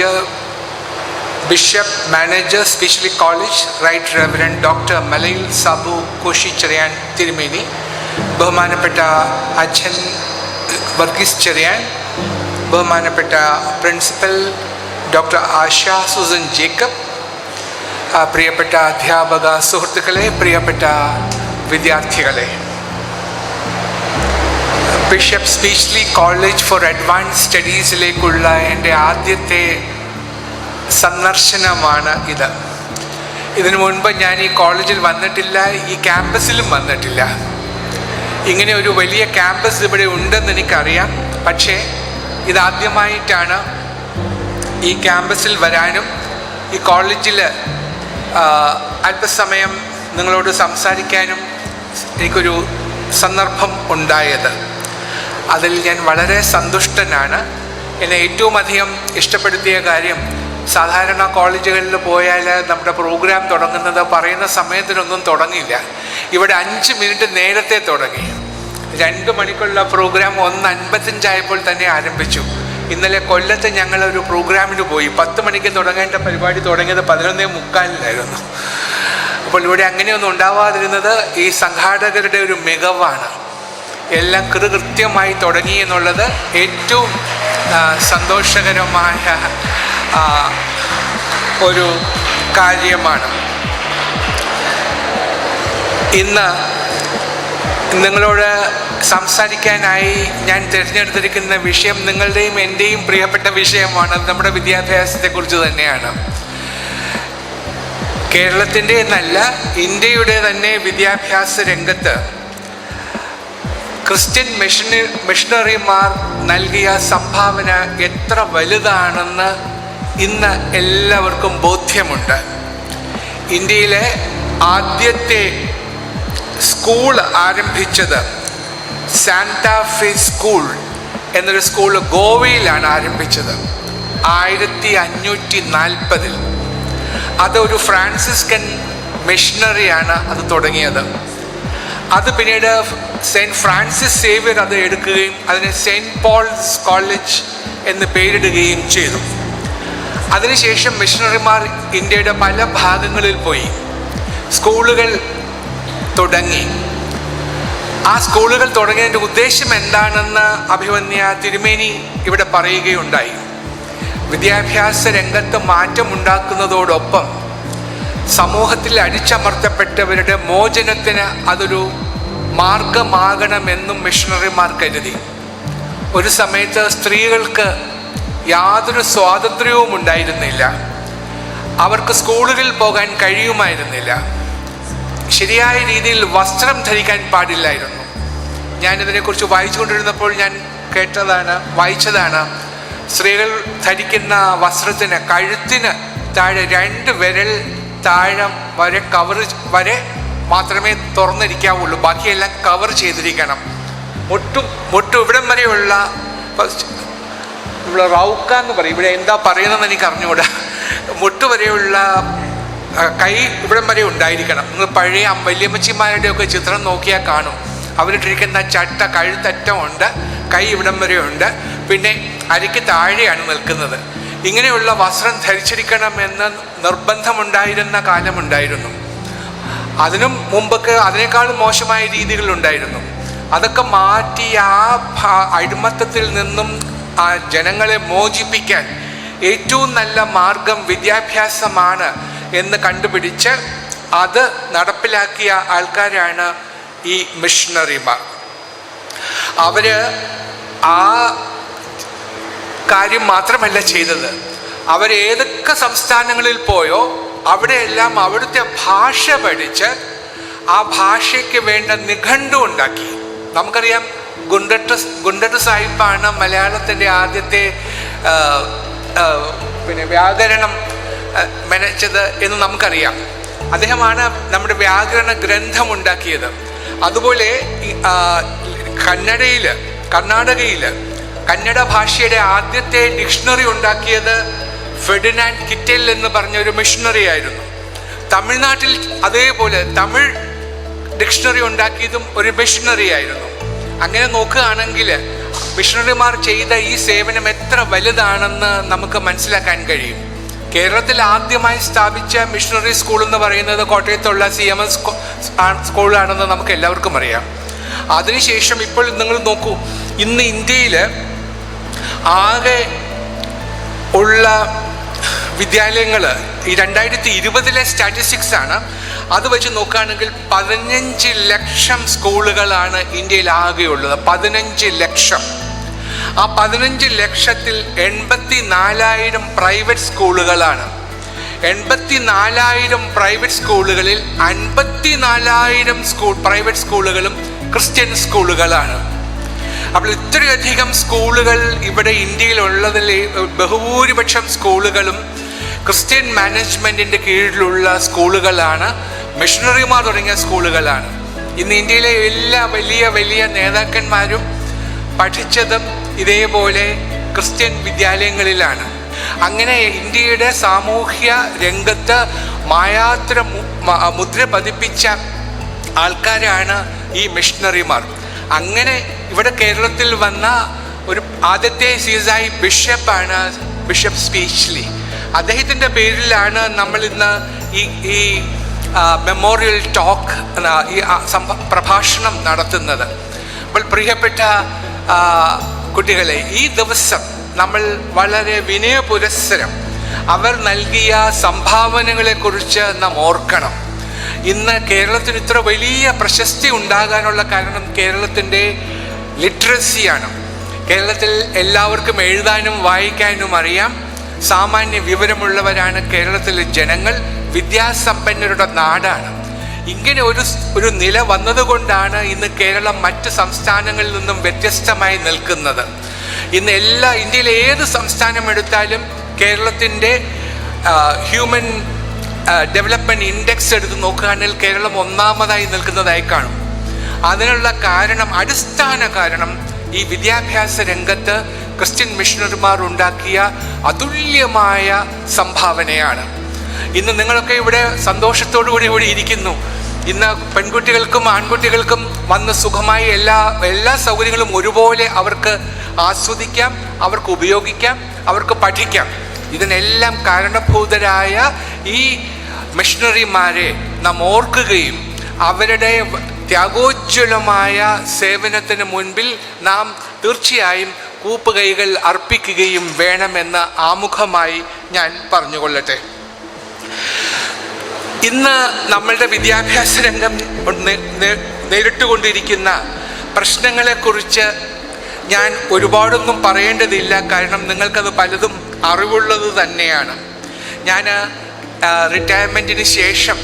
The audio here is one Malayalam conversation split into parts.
Manager, Bishop, Manager, Specially College, Right Reverend Dr. Malayil Sabu Koshi Cheriyan Tirumeni, ബഹുമാനപ്പെട്ട അച്ഛൻ വർഗീസ് ചെറിയാൻ, ബഹുമാനപ്പെട്ട പ്രിൻസിപ്പൽ ഡോക്ടർ ആശ സുസൻ ജേക്കബ്, പ്രിയപ്പെട്ട അധ്യാപക സുഹൃത്തുക്കളെ, പ്രിയപ്പെട്ട വിദ്യാർത്ഥികളെ, ബിഷപ്പ് സ്പീച്ച്ലി കോളേജ് ഫോർ അഡ്വാൻസ് സ്റ്റഡീസിലേക്കുള്ള എൻ്റെ ആദ്യത്തെ സന്ദർശനമാണ് ഇത്. ഇതിനു മുൻപ് ഞാൻ ഈ കോളേജിൽ വന്നിട്ടില്ല, ഈ ക്യാമ്പസിലും വന്നിട്ടില്ല. ഇങ്ങനെ ഒരു വലിയ ക്യാമ്പസ് ഇവിടെ ഉണ്ടെന്ന് എനിക്കറിയാം. പക്ഷേ ഇതാദ്യമായിട്ടാണ് ഈ ക്യാമ്പസിൽ വരാനും ഈ കോളേജിൽ അല്പസമയം നിങ്ങളോട് സംസാരിക്കാനും എനിക്കൊരു സന്ദർഭം ഉണ്ടായത്. അതിൽ ഞാൻ വളരെ സന്തുഷ്ടനാണ്. എന്നെ ഏറ്റവും അധികം ഇഷ്ടപ്പെടുത്തിയ കാര്യം, സാധാരണ കോളേജുകളിൽ പോയാൽ നമ്മുടെ പ്രോഗ്രാം തുടങ്ങുന്നത് പറയുന്ന സമയത്തിനൊന്നും തുടങ്ങില്ല. ഇവിടെ 5 മിനിറ്റ് നേരത്തെ തുടങ്ങി. 2 മണിക്കുള്ള പ്രോഗ്രാം 1:55 തന്നെ ആരംഭിച്ചു. ഇന്നലെ കൊല്ലത്ത് ഞങ്ങളൊരു പ്രോഗ്രാമിന് പോയി. 10 മണിക്ക് തുടങ്ങേണ്ട പരിപാടി തുടങ്ങിയത് 11:45 അപ്പോൾ ഇവിടെ അങ്ങനെയൊന്നും ഉണ്ടാവാതിരുന്നത് ഈ സംഘാടകരുടെ ഒരു മികവാണ്. എല്ലാം കൃത്യമായി തുടങ്ങി എന്നുള്ളത് ഏറ്റവും സന്തോഷകരമായ ഒരു കാര്യമാണ്. ഇന്ന് നിങ്ങളോട് സംസാരിക്കാനായി ഞാൻ തിരഞ്ഞെടുത്തിരിക്കുന്ന വിഷയം നിങ്ങളുടെയും എൻ്റെയും പ്രിയപ്പെട്ട വിഷയമാണ്. നമ്മുടെ വിദ്യാഭ്യാസത്തെക്കുറിച്ച് തന്നെയാണ്. കേരളത്തിൻ്റെ എന്നല്ല, ഇന്ത്യയുടെ തന്നെ വിദ്യാഭ്യാസ രംഗത്ത് ക്രിസ്ത്യൻ മിഷണറിമാർ നൽകിയ സംഭാവന എത്ര വലുതാണെന്ന് ഇന്ന് എല്ലാവർക്കും ബോധ്യമുണ്ട്. ഇന്ത്യയിലെ ആദ്യത്തെ സ്കൂൾ ആരംഭിച്ചത് സാന്റാഫെ സ്കൂൾ എന്നൊരു സ്കൂൾ ഗോവയിലാണ് ആരംഭിച്ചത് 1540. അതൊരു ഫ്രാൻസിസ്കൻ മിഷണറിയാണ് അത് തുടങ്ങിയത്. അത് പിന്നീട് സെയിൻറ്റ് ഫ്രാൻസിസ് സേവിയർ അത് എടുക്കുകയും അതിന് സെയിൻറ്റ് പോൾസ് കോളേജ് എന്ന് പേരിടുകയും ചെയ്തു. അതിനുശേഷം മിഷണറിമാർ ഇന്ത്യയുടെ പല ഭാഗങ്ങളിൽ പോയി സ്കൂളുകൾ തുടങ്ങി. ആ സ്കൂളുകൾ തുടങ്ങിയതിൻ്റെ ഉദ്ദേശം എന്താണെന്ന് അഭിമന്യ തിരുമേനി ഇവിടെ പറയുകയുണ്ടായി. വിദ്യാഭ്യാസ രംഗത്ത് മാറ്റമുണ്ടാക്കുന്നതോടൊപ്പം സമൂഹത്തിൽ അടിച്ചമർത്തപ്പെട്ടവരുടെ മോചനത്തിന് അതൊരു മാർഗമാകണമെന്നും മിഷണറിമാർ കരുതി. ഒരു സമയത്ത് സ്ത്രീകൾക്ക് യാതൊരു സ്വാതന്ത്ര്യവും ഉണ്ടായിരുന്നില്ല. അവർക്ക് സ്കൂളുകളിൽ പോകാൻ കഴിയുമായിരുന്നില്ല. ശരിയായ രീതിയിൽ വസ്ത്രം ധരിക്കാൻ പാടില്ലായിരുന്നു. ഞാനിതിനെക്കുറിച്ച് വായിച്ചുകൊണ്ടിരുന്നപ്പോൾ ഞാൻ വായിച്ചതാണ് സ്ത്രീകൾ ധരിക്കുന്ന വസ്ത്രത്തിന് കഴുത്തിന് താഴെ 2 വിരൽ താഴെ വരെ മാത്രമേ തുറന്നിരിക്കാവുള്ളൂ. ബാക്കിയെല്ലാം കവർ ചെയ്തിരിക്കണം. മുട്ടും ഇവിടം വരെയുള്ള ഇവിടെ റൗക്ക എന്ന് പറയും, ഇവിടെ എന്താ പറയുന്നതെന്ന് എനിക്ക് അറിഞ്ഞുകൂടാ. മുട്ടുവരെയുള്ള കൈ ഇവിടം വരെ ഉണ്ടായിരിക്കണം. നിങ്ങൾ പഴയ വല്യമ്മച്ചിമാരുടെയൊക്കെ ചിത്രം നോക്കിയാൽ കാണും. അവരിട്ടിരിക്കുന്ന ചട്ട കഴുത്തറ്റമുണ്ട്, കൈ ഇവിടം വരെ ഉണ്ട്, പിന്നെ അരയ്ക്ക് താഴെയാണ് നിൽക്കുന്നത്. ഇങ്ങനെയുള്ള വസ്ത്രം ധരിച്ചിരിക്കണമെന്ന് നിർബന്ധമുണ്ടായിരുന്ന കാലമുണ്ടായിരുന്നു. അതിനും മുമ്പൊക്കെ അതിനേക്കാളും മോശമായ രീതികളുണ്ടായിരുന്നു. അതൊക്കെ മാറ്റി ആ അടിമത്തത്തിൽ നിന്നും ആ ജനങ്ങളെ മോചിപ്പിക്കാൻ ഏറ്റവും നല്ല മാർഗം വിദ്യാഭ്യാസമാണ് എന്ന് കണ്ടുപിടിച്ച് അത് നടപ്പിലാക്കിയ ആൾക്കാരാണ് ഈ മിഷണറിമാർ. അവർ ആ കാര്യം മാത്രമല്ല ചെയ്തത്, അവരേതൊക്കെ സംസ്ഥാനങ്ങളിൽ പോയോ അവിടെയെല്ലാം അവിടുത്തെ ഭാഷ പഠിച്ച് ആ ഭാഷയ്ക്ക് വേണ്ട നിഘണ്ടു ഉണ്ടാക്കി. നമുക്കറിയാം, ഗുണ്ടട്ട് സാഹിബാണ് മലയാളത്തിൻ്റെ ആദ്യത്തെ വ്യാകരണം മെനച്ചത് എന്ന് നമുക്കറിയാം. അദ്ദേഹമാണ് നമ്മുടെ വ്യാകരണ ഗ്രന്ഥം ഉണ്ടാക്കിയത്. അതുപോലെ കർണാടകയിൽ കന്നഡ ഭാഷയുടെ ആദ്യത്തെ ഡിക്ഷണറി ഉണ്ടാക്കിയത് ഫെർഡിനാൻഡ് കിറ്റൽ എന്ന് പറഞ്ഞ ഒരു മിഷണറി ആയിരുന്നു. തമിഴ്നാട്ടിൽ അതേപോലെ തമിഴ് ഡിക്ഷണറി ഉണ്ടാക്കിയതും ഒരു മിഷണറി ആയിരുന്നു. അങ്ങനെ നോക്കുകയാണെങ്കിൽ മിഷണറിമാർ ചെയ്ത ഈ സേവനം എത്ര വലുതാണെന്ന് നമുക്ക് മനസ്സിലാക്കാൻ കഴിയും. കേരളത്തിൽ ആദ്യമായി സ്ഥാപിച്ച മിഷണറി സ്കൂൾ എന്ന് പറയുന്നത് കോട്ടയത്തുള്ള CMS സ്കൂളാണെന്ന് നമുക്ക് എല്ലാവർക്കും അറിയാം. അതിനുശേഷം ഇപ്പോൾ നിങ്ങൾ നോക്കൂ, ഇന്ന് ഇന്ത്യയിൽ ആകെ ഉള്ള വിദ്യാലയങ്ങൾ ഈ 2020 സ്റ്റാറ്റിസ്റ്റിക്സ് ആണ്. അത് വെച്ച് നോക്കുകയാണെങ്കിൽ 15 ലക്ഷം സ്കൂളുകളാണ് ഇന്ത്യയിൽ ആകെയുള്ളത്. 15 ലക്ഷം. ആ 15 ലക്ഷത്തിൽ 84,000 പ്രൈവറ്റ് സ്കൂളുകളാണ്. 84,000 പ്രൈവറ്റ് സ്കൂളുകളിൽ 54,000 പ്രൈവറ്റ് സ്കൂളുകളും ക്രിസ്ത്യൻ സ്കൂളുകളാണ്. അപ്പോൾ ഇത്രയധികം സ്കൂളുകൾ ഇവിടെ ഇന്ത്യയിലുള്ളതിൽ ബഹുഭൂരിപക്ഷം സ്കൂളുകളും ക്രിസ്ത്യൻ മാനേജ്മെൻറ്റിൻ്റെ കീഴിലുള്ള സ്കൂളുകളാണ്, മിഷണറിമാർ തുടങ്ങിയ സ്കൂളുകളാണ്. ഇന്ന് ഇന്ത്യയിലെ എല്ലാ വലിയ വലിയ നേതാക്കന്മാരും പഠിച്ചതും ഇതേപോലെ ക്രിസ്ത്യൻ വിദ്യാലയങ്ങളിലാണ്. അങ്ങനെ ഇന്ത്യയുടെ സാമൂഹ്യ രംഗത്ത് മായാത്ര മുദ്ര പതിപ്പിച്ച ആൾക്കാരാണ് ഈ മിഷണറിമാർ. അങ്ങനെ ഇവിടെ കേരളത്തിൽ വന്ന ഒരു ആദ്യത്തെ സീസായി ബിഷപ്പാണ് ബിഷപ്പ് സ്പീച്ച്ലി. അദ്ദേഹത്തിൻ്റെ പേരിലാണ് നമ്മൾ ഇന്ന് ഈ മെമ്മോറിയൽ ടോക്ക്, ഈ പ്രഭാഷണം നടത്തുന്നത്. അപ്പോൾ പ്രിയപ്പെട്ട കുട്ടികളെ, ഈ ദിവസം നമ്മൾ വളരെ വിനയപുരസ്സരം അവർ നൽകിയ സംഭാവനകളെക്കുറിച്ച് നാം ഓർക്കണം. ഇന്ന് കേരളത്തിന് ഇത്ര വലിയ പ്രശസ്തി ഉണ്ടാകാനുള്ള കാരണം കേരളത്തിൻ്റെ ലിറ്ററസിയാണ്. കേരളത്തിൽ എല്ലാവർക്കും എഴുതാനും വായിക്കാനും അറിയാം. സാമാന്യ വിവരമുള്ളവരാണ് കേരളത്തിലെ ജനങ്ങൾ. വിദ്യാസമ്പന്നരുടെ നാടാണ്. ഇങ്ങനെ ഒരു നില വന്നതുകൊണ്ടാണ് ഇന്ന് കേരളം മറ്റ് സംസ്ഥാനങ്ങളിൽ നിന്നും വ്യത്യസ്തമായി നിൽക്കുന്നത്. ഇന്ന് ഇന്ത്യയിലെ ഏത് സംസ്ഥാനം എടുത്താലും കേരളത്തിൻ്റെ ഹ്യൂമൻ ഡെവലപ്മെൻറ്റ് ഇൻഡെക്സ് എടുത്ത് നോക്കുകയാണെങ്കിൽ കേരളം ഒന്നാമതായി നിൽക്കുന്നതായി കാണും. അതിനുള്ള കാരണം, അടിസ്ഥാന കാരണം ഈ വിദ്യാഭ്യാസ രംഗത്ത് ക്രിസ്ത്യൻ മിഷണറിമാർ ഉണ്ടാക്കിയ അതുല്യമായ സംഭാവനയാണ്. ഇന്ന് നിങ്ങളൊക്കെ ഇവിടെ സന്തോഷത്തോടു കൂടി ഇവിടെ ഇരിക്കുന്നു. ഇന്ന് പെൺകുട്ടികൾക്കും ആൺകുട്ടികൾക്കും വന്ന് സുഖമായി എല്ലാ സൗകര്യങ്ങളും ഒരുപോലെ അവർക്ക് ആസ്വദിക്കാം, അവർക്ക് ഉപയോഗിക്കാം, അവർക്ക് പഠിക്കാം. ഇതിനെല്ലാം കാരണഭൂതരായ ഈ മിഷണറിമാരെ നാം ഓർക്കുകയും അവരുടെ ത്യാഗോജ്വലമായ സേവനത്തിന് മുൻപിൽ നാം തീർച്ചയായും കൂപ്പുകൈകൾ അർപ്പിക്കുകയും വേണമെന്ന് ആമുഖമായി ഞാൻ പറഞ്ഞുകൊള്ളട്ടെ. ഇന്ന് നമ്മളുടെ വിദ്യാഭ്യാസ രംഗം നേരിട്ടുകൊണ്ടിരിക്കുന്ന പ്രശ്നങ്ങളെക്കുറിച്ച് ഞാൻ ഒരുപാടൊന്നും പറയേണ്ടതില്ല. കാരണം നിങ്ങൾക്കത് പലതും അറിവുള്ളത് തന്നെയാണ്. ഞാൻ റിട്ടയർമെൻറ്റിന് ശേഷം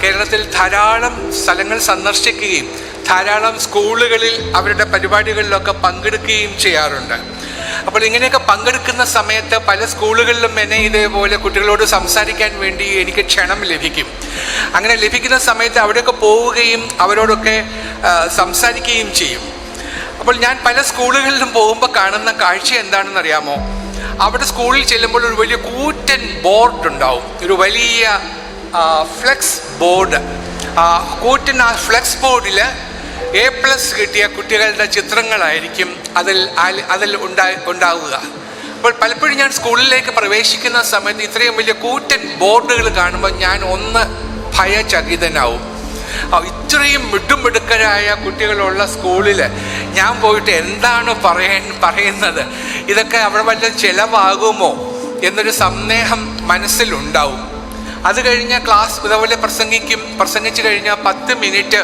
കേരളത്തിൽ ധാരാളം സ്ഥലങ്ങൾ സന്ദർശിക്കുകയും ധാരാളം സ്കൂളുകളിൽ അവരുടെ പരിപാടികളിലൊക്കെ പങ്കെടുക്കുകയും ചെയ്യാറുണ്ട്. അപ്പോൾ ഇങ്ങനെയൊക്കെ പങ്കെടുക്കുന്ന സമയത്ത് പല സ്കൂളുകളിലും എന്നെ ഇതേപോലെ കുട്ടികളോട് സംസാരിക്കാൻ വേണ്ടി എനിക്ക് ക്ഷണം ലഭിക്കും. അങ്ങനെ ലഭിക്കുന്ന സമയത്ത് അവിടെയൊക്കെ പോവുകയും അവരോടൊക്കെ സംസാരിക്കുകയും ചെയ്യും. അപ്പോൾ ഞാൻ പല സ്കൂളുകളിലും പോകുമ്പോൾ കാണുന്ന കാഴ്ച എന്താണെന്ന് അറിയാമോ? അവിടെ സ്കൂളിൽ ചെല്ലുമ്പോൾ ഒരു വലിയ കൂറ്റൻ ബോർഡ് ഉണ്ടാവും, ഒരു വലിയ ഫ്ലെക്സ് ബോർഡ്. കൂറ്റൻ ആ ഫ്ലെക്സ് ബോർഡിൽ A+ കിട്ടിയ കുട്ടികളുടെ ചിത്രങ്ങളായിരിക്കും അതിൽ ഉണ്ടാവുക. അപ്പോൾ പലപ്പോഴും ഞാൻ സ്കൂളിലേക്ക് പ്രവേശിക്കുന്ന സമയത്ത് ഇത്രയും വലിയ കൂറ്റൻ ബോർഡുകൾ കാണുമ്പോൾ ഞാൻ ഒന്ന് ഭയചകിതനാവും. ഇത്രയും മിടുമിടുക്കരായ കുട്ടികളുള്ള സ്കൂളിൽ ഞാൻ പോയിട്ട് എന്താണ് പറയുന്നത്? ഇതൊക്കെ അവിടെ വല്ല ചിലവാകുമോ എന്നൊരു സന്ദേഹം മനസ്സിലുണ്ടാവും. അത് കഴിഞ്ഞ് ക്ലാസ് ഇതേപോലെ പ്രസംഗിച്ചു കഴിഞ്ഞാൽ 10 മിനിറ്റ്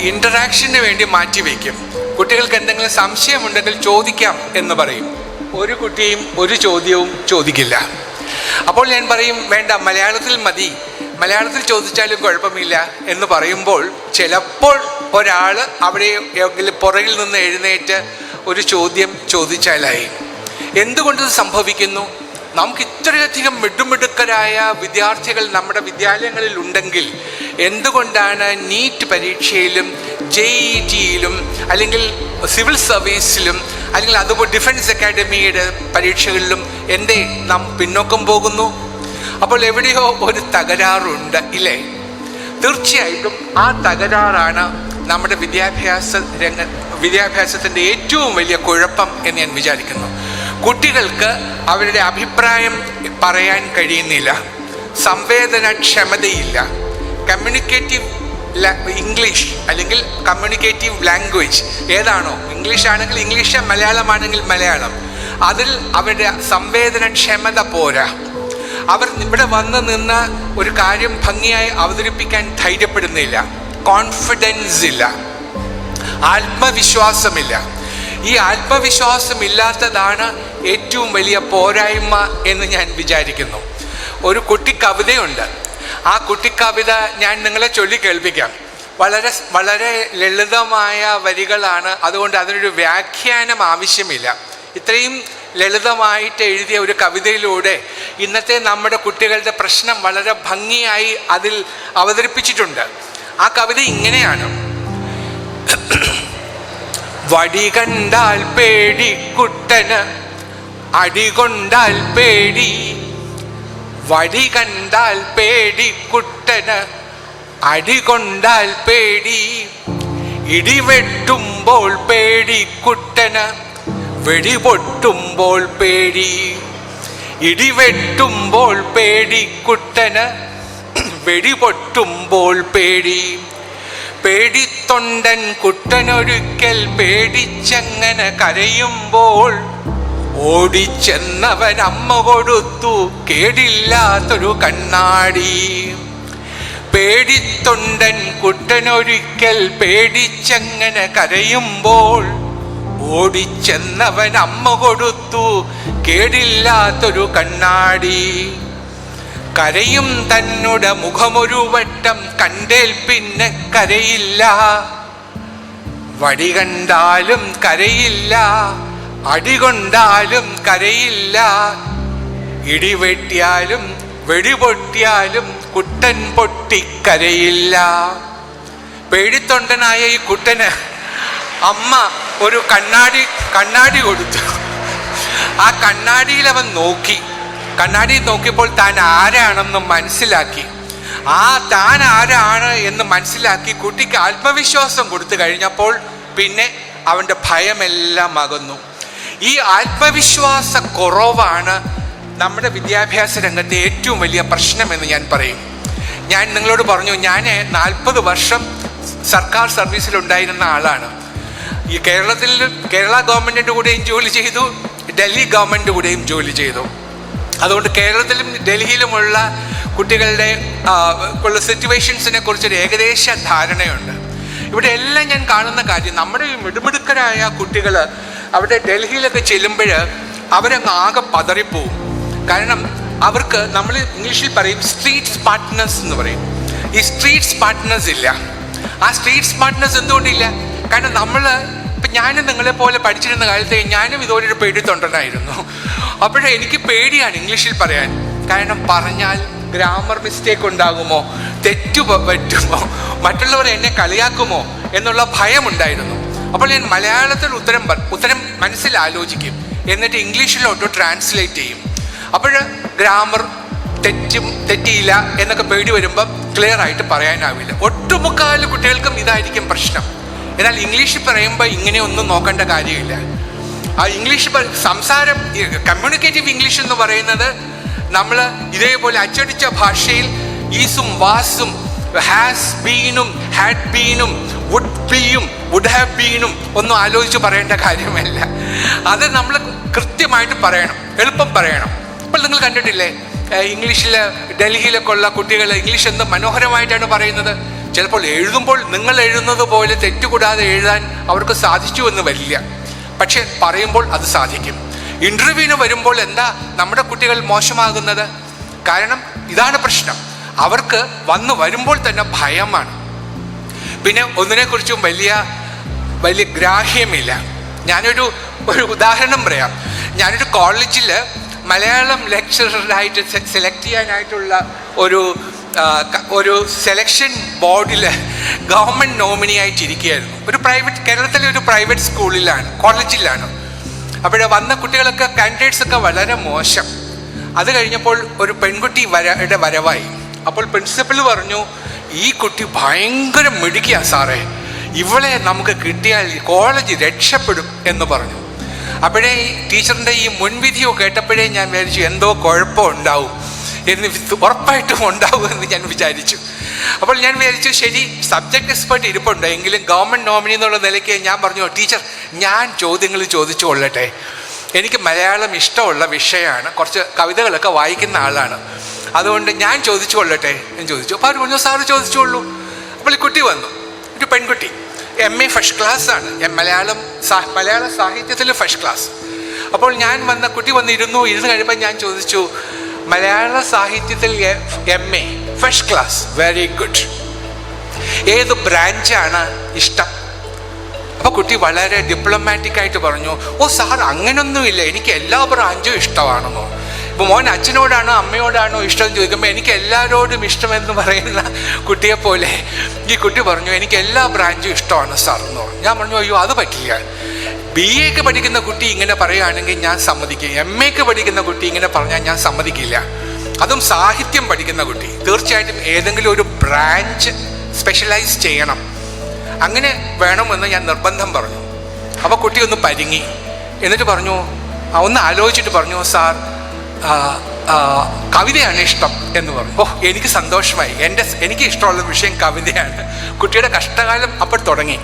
ഇൻ്ററാക്ഷന് വേണ്ടി മാറ്റിവെക്കും. കുട്ടികൾക്ക് എന്തെങ്കിലും സംശയമുണ്ടെങ്കിൽ ചോദിക്കാം എന്ന് പറയും. ഒരു കുട്ടിയും ഒരു ചോദ്യവും ചോദിക്കില്ല. അപ്പോൾ ഞാൻ പറയും, വേണ്ട, മലയാളത്തിൽ മതി, മലയാളത്തിൽ ചോദിച്ചാലും കുഴപ്പമില്ല എന്ന് പറയുമ്പോൾ ചിലപ്പോൾ ഒരാൾ അവിടെ പുറകിൽ നിന്ന് എഴുന്നേറ്റ് ഒരു ചോദ്യം ചോദിച്ചാലായി. എന്തുകൊണ്ടിത് സംഭവിക്കുന്നു? നമുക്ക് ഇത്രയധികം മിടുമിടുക്കരായ വിദ്യാർത്ഥികൾ നമ്മുടെ വിദ്യാലയങ്ങളിൽ ഉണ്ടെങ്കിൽ എന്തുകൊണ്ടാണ് നീറ്റ് പരീക്ഷയിലും JETയിലും അല്ലെങ്കിൽ സിവിൽ സർവീസിലും അല്ലെങ്കിൽ അതുപോലെ ഡിഫൻസ് അക്കാഡമിയുടെ പരീക്ഷകളിലും നാം പിന്നോക്കം പോകുന്നു? അപ്പോൾ എവിടെയോ ഒരു തകരാറുണ്ട്, ഇല്ലേ? തീർച്ചയായിട്ടും ആ തകരാറാണ് നമ്മുടെ വിദ്യാഭ്യാസത്തിൻ്റെ ഏറ്റവും വലിയ കുഴപ്പം എന്ന് ഞാൻ വിചാരിക്കുന്നു. കുട്ടികൾക്ക് അവരുടെ അഭിപ്രായം പറയാൻ കഴിയുന്നില്ല, സംവേദനക്ഷമതയില്ല, കമ്മ്യൂണിക്കേറ്റീവ് ഇംഗ്ലീഷ് അല്ലെങ്കിൽ കമ്മ്യൂണിക്കേറ്റീവ് ലാംഗ്വേജ് ഏതാണോ, ഇംഗ്ലീഷ് ആണെങ്കിൽ ഇംഗ്ലീഷ്, മലയാളമാണെങ്കിൽ മലയാളം, അതിൽ അവരുടെ സംവേദനക്ഷമത പോരാ. അവർ ഇവിടെ വന്ന് നിന്ന് ഒരു കാര്യം ഭംഗിയായി അവതരിപ്പിക്കാൻ ധൈര്യപ്പെടുന്നില്ല, കോൺഫിഡൻസ് ഇല്ല, ആത്മവിശ്വാസമില്ല. ഈ ആത്മവിശ്വാസമില്ലാത്തതാണ് ഏറ്റവും വലിയ പോരായ്മ എന്ന് ഞാൻ വിചാരിക്കുന്നു. ഒരു കുട്ടി കവിതയുണ്ട്, ആ കുട്ടിക്കവിത ഞാൻ നിങ്ങളെ ചൊല്ലി കേൾപ്പിക്കാം. വളരെ വളരെ ലളിതമായ വരികളാണ്, അതുകൊണ്ട് അതിനൊരു വ്യാഖ്യാനം ആവശ്യമില്ല. ഇത്രയും ലളിതമായിട്ട് എഴുതിയ ഒരു കവിതയിലൂടെ ഇന്നത്തെ നമ്മുടെ കുട്ടികളുടെ പ്രശ്നം വളരെ ഭംഗിയായി അതിൽ അവതരിപ്പിച്ചിട്ടുണ്ട്. ആ കവിത ഇങ്ങനെയാണ്: വടി കണ്ടാൽ പേടി കുട്ടന്, അടികൊണ്ടാൽ പേടി. വടി കണ്ടാൽ പേടി കുട്ടന്, അടികൊണ്ടാൽ പേടി. ഇടിവെട്ടുമ്പോൾ പേടി കുട്ടന്, വെടിപൊട്ടുമ്പോൾ പേടി. ഇടിവെട്ടുമ്പോൾ പേടി കുട്ടന്, വെടിപൊട്ടുമ്പോൾ പേടി. പേടിത്തൊണ്ടൻ കുട്ടനൊരിക്കൽ പേടിച്ചങ്ങനെ കരയുമ്പോൾ ഓടിച്ചെന്നവൻ അമ്മ കൊടുത്തു കേടില്ലാത്തൊരു കണ്ണാടി. പേടിത്തൊണ്ടൻ കുട്ടനൊരിക്കൽ പേടിച്ചങ്ങനെ കരയുമ്പോൾ ഓടിച്ചെന്നവൻ അമ്മ കൊടുത്തു കേടില്ലാത്തൊരു കണ്ണാടി. കരയും തന്നുടെ മുഖമൊരു വട്ടം കണ്ടേൽ പിന്നെ കരയില്ല. വടി കണ്ടാലും കരയില്ല, അടികൊണ്ടാലും കരയില്ല. ഇടിവെട്ടിയാലും വെടിപൊട്ടിയാലും കുട്ടൻ പൊട്ടിക്കരയില്ല. പേടിത്തൊണ്ടനായ ഈ കുട്ടന് അമ്മ ഒരു കണ്ണാടി കൊടുത്തു. ആ കണ്ണാടിയിൽ അവൻ നോക്കി. കണ്ണാടിയിൽ നോക്കിയപ്പോൾ താൻ ആരാണെന്ന് മനസ്സിലാക്കി. താൻ ആരാണ് എന്ന് മനസ്സിലാക്കി കുട്ടിക്ക് ആത്മവിശ്വാസം കൊടുത്തു കഴിഞ്ഞപ്പോൾ പിന്നെ അവൻ്റെ ഭയമെല്ലാം അകന്നു. ഈ ആത്മവിശ്വാസ കുറവാണ് നമ്മുടെ വിദ്യാഭ്യാസ രംഗത്തെ ഏറ്റവും വലിയ പ്രശ്നമെന്ന് ഞാൻ പറയും. ഞാൻ നിങ്ങളോട് പറഞ്ഞു, ഞാൻ 40 വർഷം സർക്കാർ സർവീസിലുണ്ടായിരുന്ന ആളാണ്. ഈ കേരള ഗവൺമെൻറ്റിൻ്റെ കൂടെയും ജോലി ചെയ്തു, ഡൽഹി ഗവൺമെൻറ്റിൻ്റെ കൂടെയും ജോലി ചെയ്തു. അതുകൊണ്ട് കേരളത്തിലും ഡൽഹിയിലുമുള്ള കുട്ടികളുടെ ഉള്ള സിറ്റുവേഷൻസിനെ കുറിച്ചൊരു ഏകദേശ ധാരണയുണ്ട്. ഇവിടെ എല്ലാം ഞാൻ കാണുന്ന കാര്യം, നമ്മുടെ ഈ മിടുമിടുക്കരായ കുട്ടികൾ അവിടെ ഡൽഹിയിലൊക്കെ ചെല്ലുമ്പോൾ അവരങ്ങ് ആകെ പതറിപ്പോവും. കാരണം അവർക്ക്, നമ്മൾ ഇംഗ്ലീഷിൽ പറയും സ്ട്രീറ്റ് സ്മാർട്ട്നെസ് എന്ന് പറയും. ഈ സ്ട്രീറ്റ് സ്മാർട്ട്നെസ് ഇല്ല. ആ സ്ട്രീറ്റ് സ്മാർട്ട്നെസ് എന്തുകൊണ്ടില്ല? കാരണം ഇപ്പം ഞാനും നിങ്ങളെ പോലെ പഠിച്ചിരുന്ന കാലത്ത് ഞാനും ഇതുപോലൊരു പേടിത്തൊണ്ടനായിരുന്നു. അപ്പോഴേ എനിക്ക് പേടിയാണ് ഇംഗ്ലീഷിൽ പറയാൻ. കാരണം പറഞ്ഞാൽ ഗ്രാമർ മിസ്റ്റേക്ക് ഉണ്ടാകുമോ, തെറ്റു പറ്റുമോ, മറ്റുള്ളവർ എന്നെ കളിയാക്കുമോ എന്നുള്ള ഭയമുണ്ടായിരുന്നു. അപ്പോൾ ഞാൻ മലയാളത്തിൽ ഉത്തരം മനസ്സിലാലോചിക്കും, എന്നിട്ട് ഇംഗ്ലീഷിലോട്ട് ട്രാൻസ്ലേറ്റ് ചെയ്യും. അപ്പോൾ ഗ്രാമർ തെറ്റിയില്ല എന്നൊക്കെ പേടി വരുമ്പം ക്ലിയർ ആയിട്ട് പറയാനാവില്ല. ഒട്ടുമുക്കാൽ കുട്ടികൾക്കും ഇതായിരിക്കും പ്രശ്നം. എന്നാൽ ഇംഗ്ലീഷിൽ പറയുമ്പോൾ ഇങ്ങനെയൊന്നും നോക്കേണ്ട കാര്യമില്ല. ആ ഇംഗ്ലീഷ് സംസാരം, കമ്മ്യൂണിക്കേറ്റീവ് ഇംഗ്ലീഷ് എന്ന് പറയുന്നത് നമ്മൾ ഇതേപോലെ അച്ചടിച്ച ഭാഷയിൽ ഈസും വാസും ഹാസ് ബീനും ഹാഡ് ബീനും വുഡ് ബീയും വുഡ് ഹാവ് ബീനും ഒന്നും ആലോചിച്ച് പറയേണ്ട കാര്യമല്ല. അത് നമ്മൾ കൃത്യമായിട്ട് പറയണം, എളുപ്പം പറയണം. ഇപ്പോൾ നിങ്ങൾ കണ്ടിട്ടില്ലേ ഇംഗ്ലീഷിൽ ഡൽഹിയിലൊക്കെ ഉള്ള കുട്ടികൾ ഇംഗ്ലീഷ് എന്ത് മനോഹരമായിട്ടാണ് പറയുന്നത്. ചിലപ്പോൾ എഴുതുമ്പോൾ നിങ്ങൾ എഴുതുന്നത് പോലെ തെറ്റുകൂടാതെ എഴുതാൻ അവർക്ക് സാധിച്ചു എന്ന് വരില്ല, പക്ഷെ പറയുമ്പോൾ അത് സാധിക്കും. ഇൻ്റർവ്യൂവിന് വരുമ്പോൾ എന്താ നമ്മുടെ കുട്ടികൾ മോശമാകുന്നത്? കാരണം ഇതാണ് പ്രശ്നം, അവർക്ക് വരുമ്പോൾ തന്നെ ഭയമാണ്. പിന്നെ ഒന്നിനെക്കുറിച്ചും വലിയ ഗ്രാഹ്യമില്ല. ഞാനൊരു ഉദാഹരണം പറയാം. ഞാനൊരു കോളേജിൽ മലയാളം ലെക്ചററായിട്ട് സെലക്ട് ചെയ്യാനായിട്ടുള്ള ഒരു സെലക്ഷൻ ബോർഡിൽ ഗവൺമെൻറ് നോമിനി ആയിട്ടിരിക്കുകയായിരുന്നു. കേരളത്തിലെ ഒരു പ്രൈവറ്റ് സ്കൂളിലാണ്, കോളേജിലാണ്. അവിടെ വന്ന കുട്ടികളൊക്കെ, കാൻഡിഡേറ്റ്സൊക്കെ വളരെ മോശം. അത് കഴിഞ്ഞപ്പോൾ ഒരു പെൺകുട്ടി വരവായി. അപ്പോൾ പ്രിൻസിപ്പൽ പറഞ്ഞു, ഈ കുട്ടി ഭയങ്കര മിടുക്കിയാണ് സാറേ, ഇവളെ നമുക്ക് കിട്ടിയാൽ കോളേജ് രക്ഷപ്പെടും എന്ന് പറഞ്ഞു. അപ്പോഴേ ടീച്ചറിൻ്റെ ഈ മുൻവിധിയോ കേട്ടപ്പോഴേ ഞാൻ വിചാരിച്ചു എന്തോ കുഴപ്പം ഉണ്ടാവും എന്ന്, ഉറപ്പായിട്ടും ഉണ്ടാവും എന്ന് ഞാൻ വിചാരിച്ചു. അപ്പോൾ ഞാൻ വിചാരിച്ചു ശരി, സബ്ജക്ട് എക്സ്പേർട്ട് ഇരിപ്പുണ്ട്, എങ്കിലും ഗവൺമെൻറ് നോമിനി എന്നുള്ള നിലയ്ക്ക് ഞാൻ പറഞ്ഞു, ടീച്ചർ ഞാൻ ചോദ്യങ്ങൾ ചോദിച്ചു കൊള്ളട്ടെ, എനിക്ക് മലയാളം ഇഷ്ടമുള്ള വിഷയമാണ്, കുറച്ച് കവിതകളൊക്കെ വായിക്കുന്ന ആളാണ്, അതുകൊണ്ട് ഞാൻ ചോദിച്ചു കൊള്ളട്ടെ എന്ന് ചോദിച്ചു. അപ്പോൾ അവർ പറഞ്ഞു സാറ് ചോദിച്ചോളൂ. അപ്പോൾ ഈ കുട്ടി വന്നു, ഒരു പെൺകുട്ടി, MA ഫസ്റ്റ് ക്ലാസ് ആണ്, മലയാള സാഹിത്യത്തിൽ ഫസ്റ്റ് ക്ലാസ്. അപ്പോൾ ഞാൻ കുട്ടി ഇരുന്ന് കഴിയുമ്പോൾ ഞാൻ ചോദിച്ചു, മലയാള സാഹിത്യത്തിൽ MA first class, very good, ഏത് ബ്രാഞ്ചാണ് ഇഷ്ടം? അപ്പോൾ കുട്ടി വളരെ ഡിപ്ലോമാറ്റിക് ആയിട്ട് പറഞ്ഞു, ഓ സാർ അങ്ങനൊന്നുമില്ല, എനിക്ക് എല്ലാ ബ്രാഞ്ചും ഇഷ്ടമാണെന്നോ. ഇപ്പോൾ മോൻ അച്ഛനോടാണോ അമ്മയോടാണോ ഇഷ്ടം എന്ന് ചോദിക്കുമ്പോൾ എനിക്ക് എല്ലാവരോടും ഇഷ്ടമെന്ന് പറയുന്ന കുട്ടിയെപ്പോലെ ഈ കുട്ടി പറഞ്ഞു, എനിക്ക് എല്ലാ ബ്രാഞ്ചും ഇഷ്ടമാണ് സാർ എന്ന് പറഞ്ഞു. ഞാൻ പറഞ്ഞു, അയ്യോ അത് പറ്റില്ല, BA പഠിക്കുന്ന കുട്ടി ഇങ്ങനെ പറയുകയാണെങ്കിൽ ഞാൻ സമ്മതിക്കും, MA പഠിക്കുന്ന കുട്ടി ഇങ്ങനെ പറഞ്ഞാൽ ഞാൻ സമ്മതിക്കില്ല, അതും സാഹിത്യം പഠിക്കുന്ന കുട്ടി തീർച്ചയായിട്ടും ഏതെങ്കിലും ഒരു ബ്രാഞ്ച് സ്പെഷ്യലൈസ് ചെയ്യണം, അങ്ങനെ വേണമെന്ന് ഞാൻ നിർബന്ധം പറഞ്ഞു. അപ്പോൾ കുട്ടി ഒന്ന് പരിങ്ങി, എന്നിട്ട് പറഞ്ഞു, ഒന്ന് ആലോചിച്ചിട്ട് പറഞ്ഞു, സാർ കവിതയാണ് ഇഷ്ടം എന്ന് പറഞ്ഞു. ഓ എനിക്ക് സന്തോഷമായി, എനിക്ക് ഇഷ്ടമുള്ള വിഷയം കവിതയാണ്. കുട്ടിയുടെ കഷ്ടകാലം അപ്പോൾ തുടങ്ങി,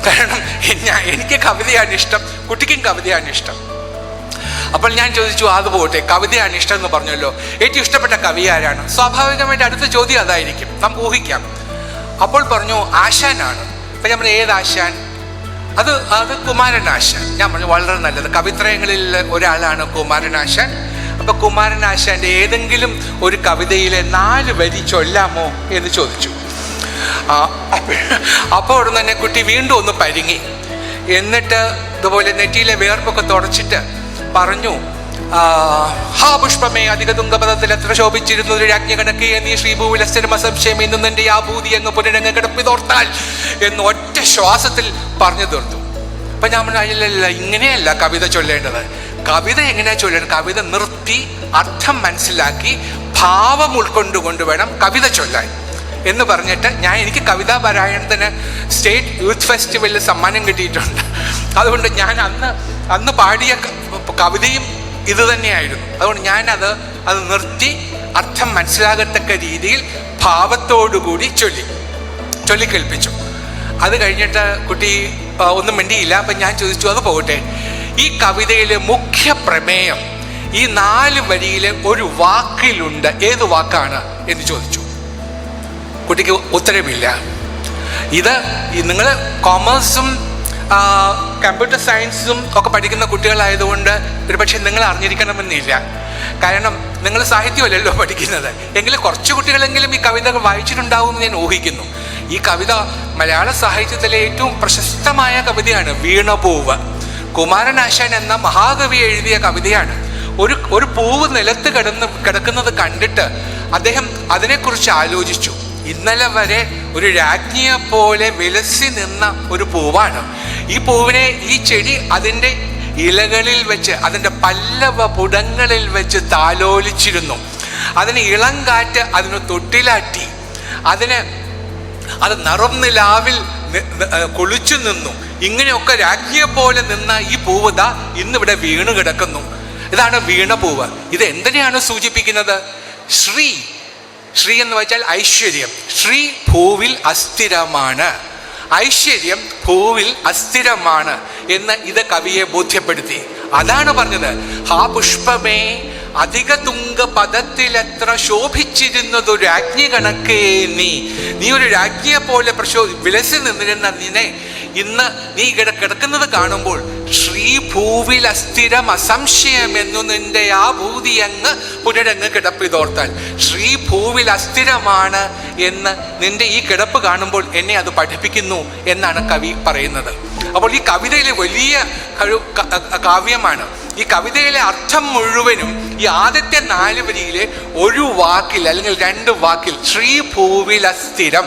കാരണം എനിക്ക് കവിതയാണ് ഇഷ്ടം, കുട്ടിക്കും കവിതയാണ് ഇഷ്ടം. അപ്പോൾ ഞാൻ ചോദിച്ചു, അത് പോട്ടെ, കവിതയാണ് ഇഷ്ടം എന്ന് പറഞ്ഞല്ലോ, ഏറ്റവും ഇഷ്ടപ്പെട്ട കവി ആരാണ്? സ്വാഭാവികമായിട്ട് അടുത്ത ചോദ്യം അതായിരിക്കും, നമുക്ക് ഊഹിക്കാം. അപ്പോൾ പറഞ്ഞു ആശാനാണ്. അപ്പം ഞാൻ പറഞ്ഞു, ഏത് ആശാൻ? അത് കുമാരനാശാൻ. ഞാൻ പറഞ്ഞു, വളരെ നല്ലത്, കവിത്രയങ്ങളിൽ ഒരാളാണ് കുമാരനാശാൻ. അപ്പം കുമാരനാശാൻ്റെ ഏതെങ്കിലും ഒരു കവിതയിലെ 4 വരി ചൊല്ലാമോ എന്ന് ചോദിച്ചു. അപ്പോൾ അവിടെ തന്നെ കുട്ടി വീണ്ടും ഒന്ന് പരിങ്ങി, എന്നിട്ട് ഇതുപോലെ നെറ്റിയിലെ വേർപ്പൊക്കെ തുടച്ചിട്ട് പറഞ്ഞു, ഹാ പുഷ്പമേ അധിക തുങ്കപദത്തിൽ എത്ര ശോഭിച്ചിരുന്നു ഒരു രാജ്ഞ കണക്കെ നീ ശ്രീഭൂവിൽ അസ്ഥിരമസംശയം എന്നും എൻ്റെ ആ ഭൂതി അങ്ങ് പുനരങ്ങ് കിടപ്പിതോർത്താൽ എന്ന് ഒറ്റ ശ്വാസത്തിൽ പറഞ്ഞു തീർത്തു. അപ്പം ഞാൻ പറഞ്ഞു, അല്ലല്ല, ഇങ്ങനെയല്ല കവിത ചൊല്ലേണ്ടത്. കവിത എങ്ങനെയാ ചൊല്ലേണ്ടത്? കവിത നിർത്തി അർത്ഥം മനസ്സിലാക്കി ഭാവം ഉൾക്കൊണ്ടുകൊണ്ട് വേണം കവിത ചൊല്ലാൻ എന്ന് പറഞ്ഞിട്ട് എനിക്ക് കവിതാ പാരായണത്തിന് സ്റ്റേറ്റ് യൂത്ത് ഫെസ്റ്റിവലിൽ സമ്മാനം കിട്ടിയിട്ടുണ്ട്. അതുകൊണ്ട് ഞാൻ അന്ന് പാടിയ കവിതയും ഇത് തന്നെയായിരുന്നു. അതുകൊണ്ട് ഞാനത് നിർത്തി അർത്ഥം മനസ്സിലാകത്തക്ക രീതിയിൽ ഭാവത്തോടുകൂടി ചൊല്ലിക്കേൽപ്പിച്ചു. അത് കഴിഞ്ഞിട്ട് കുട്ടി ഒന്നും മിണ്ടിയില്ല. അപ്പം ഞാൻ ചോദിച്ചു, അത് പോകട്ടെ, ഈ കവിതയിലെ മുഖ്യ പ്രമേയം ഈ 4 വരിയിലെ ഒരു വാക്കിലുണ്ട്, ഏത് വാക്കാണ് എന്ന് ചോദിച്ചു. കുട്ടിക്ക് ഉത്തരവില്ല. ഇത് നിങ്ങൾ കോമേഴ്സും കമ്പ്യൂട്ടർ സയൻസും ഒക്കെ പഠിക്കുന്ന കുട്ടികളായതുകൊണ്ട് ഒരു പക്ഷേ നിങ്ങൾ അറിഞ്ഞിരിക്കണമെന്നില്ല, കാരണം നിങ്ങൾ സാഹിത്യമല്ലല്ലോ പഠിക്കുന്നത്. എങ്കിലും കുറച്ച് കുട്ടികളെങ്കിലും ഈ കവിത വായിച്ചിട്ടുണ്ടാവും എന്ന് ഞാൻ ഊഹിക്കുന്നു. ഈ കവിത മലയാള സാഹിത്യത്തിലെ ഏറ്റവും പ്രശസ്തമായ കവിതയാണ്, വീണപൂവ്. കുമാരനാശാൻ എന്ന മഹാകവി എഴുതിയ കവിതയാണ്. ഒരു പൂവ് നിലത്ത് കിടക്കുന്നത് കണ്ടിട്ട് അദ്ദേഹം അതിനെക്കുറിച്ച് ആലോചിച്ചു. ഇന്നലെ വരെ ഒരു രാജ്ഞിയെ പോലെ വിലസി നിന്ന ഒരു പൂവാണ്. ഈ പൂവിനെ, ഈ ചെടി അതിൻ്റെ ഇലകളിൽ വെച്ച്, അതിൻ്റെ പല്ലവ പുടങ്ങളിൽ വെച്ച് താലോലിച്ചിരുന്നു. അതിന് ഇളം കാറ്റ് അതിന് തൊട്ടിലാട്ടി, അത് നിറംനിലാവിൽ കുളിച്ചു നിന്നു. ഇങ്ങനെയൊക്കെ രാജ്ഞിയെ പോലെ നിന്ന ഈ പൂവ് ദാ ഇന്നിവിടെ വീണു കിടക്കുന്നു. ഇതാണ് വീണപൂവ്. ഇത് എന്തിനെയാണ് സൂചിപ്പിക്കുന്നത്? ശ്രീ എന്ന് വെച്ചാൽ ഐശ്വര്യം. ശ്രീ ഭൂവിൽ അസ്ഥിരമാണ്, ഐശ്വര്യം ഭൂവിൽ അസ്ഥിരമാണ് എന്ന് ഇത് കവിയെ ബോധ്യപ്പെടുത്തി. അതാണ് പറഞ്ഞത്, ഹാ പുഷ്പമേ അധിക തുങ്ക പദത്തിലെത്ര ശോഭിച്ചിരുന്നതു രാജ്ഞി കണക്കേ നീ ഒരു രാജ്ഞിയെ പോലെ വിലസി നിന്നിരുന്ന നിന്നെ ഇന്ന് നീ കിടക്കുന്നത് കാണുമ്പോൾ ശ്രീഭൂവിൽ അസ്ഥിരം അസംശയം എന്നു നിന്റെ ആ ഭൂതി അങ്ങ് പുനരങ്ങ് കിടപ്പിതോർത്താൽ. ശ്രീഭൂവിൽ അസ്ഥിരമാണ് എന്ന് നിന്റെ ഈ കിടപ്പ് കാണുമ്പോൾ എന്നെ അത് പഠിപ്പിക്കുന്നു എന്നാണ് കവി പറയുന്നത്. അപ്പോൾ ഈ കവിതയിലെ വലിയ കാവ്യമാണ്. ഈ കവിതയിലെ അർത്ഥം മുഴുവനും ഈ ആദ്യത്തെ 4 വരിയിലെ ഒരു വാക്കിൽ അല്ലെങ്കിൽ 2 വാക്കിൽ ശ്രീഭൂവിൽ അസ്ഥിരം,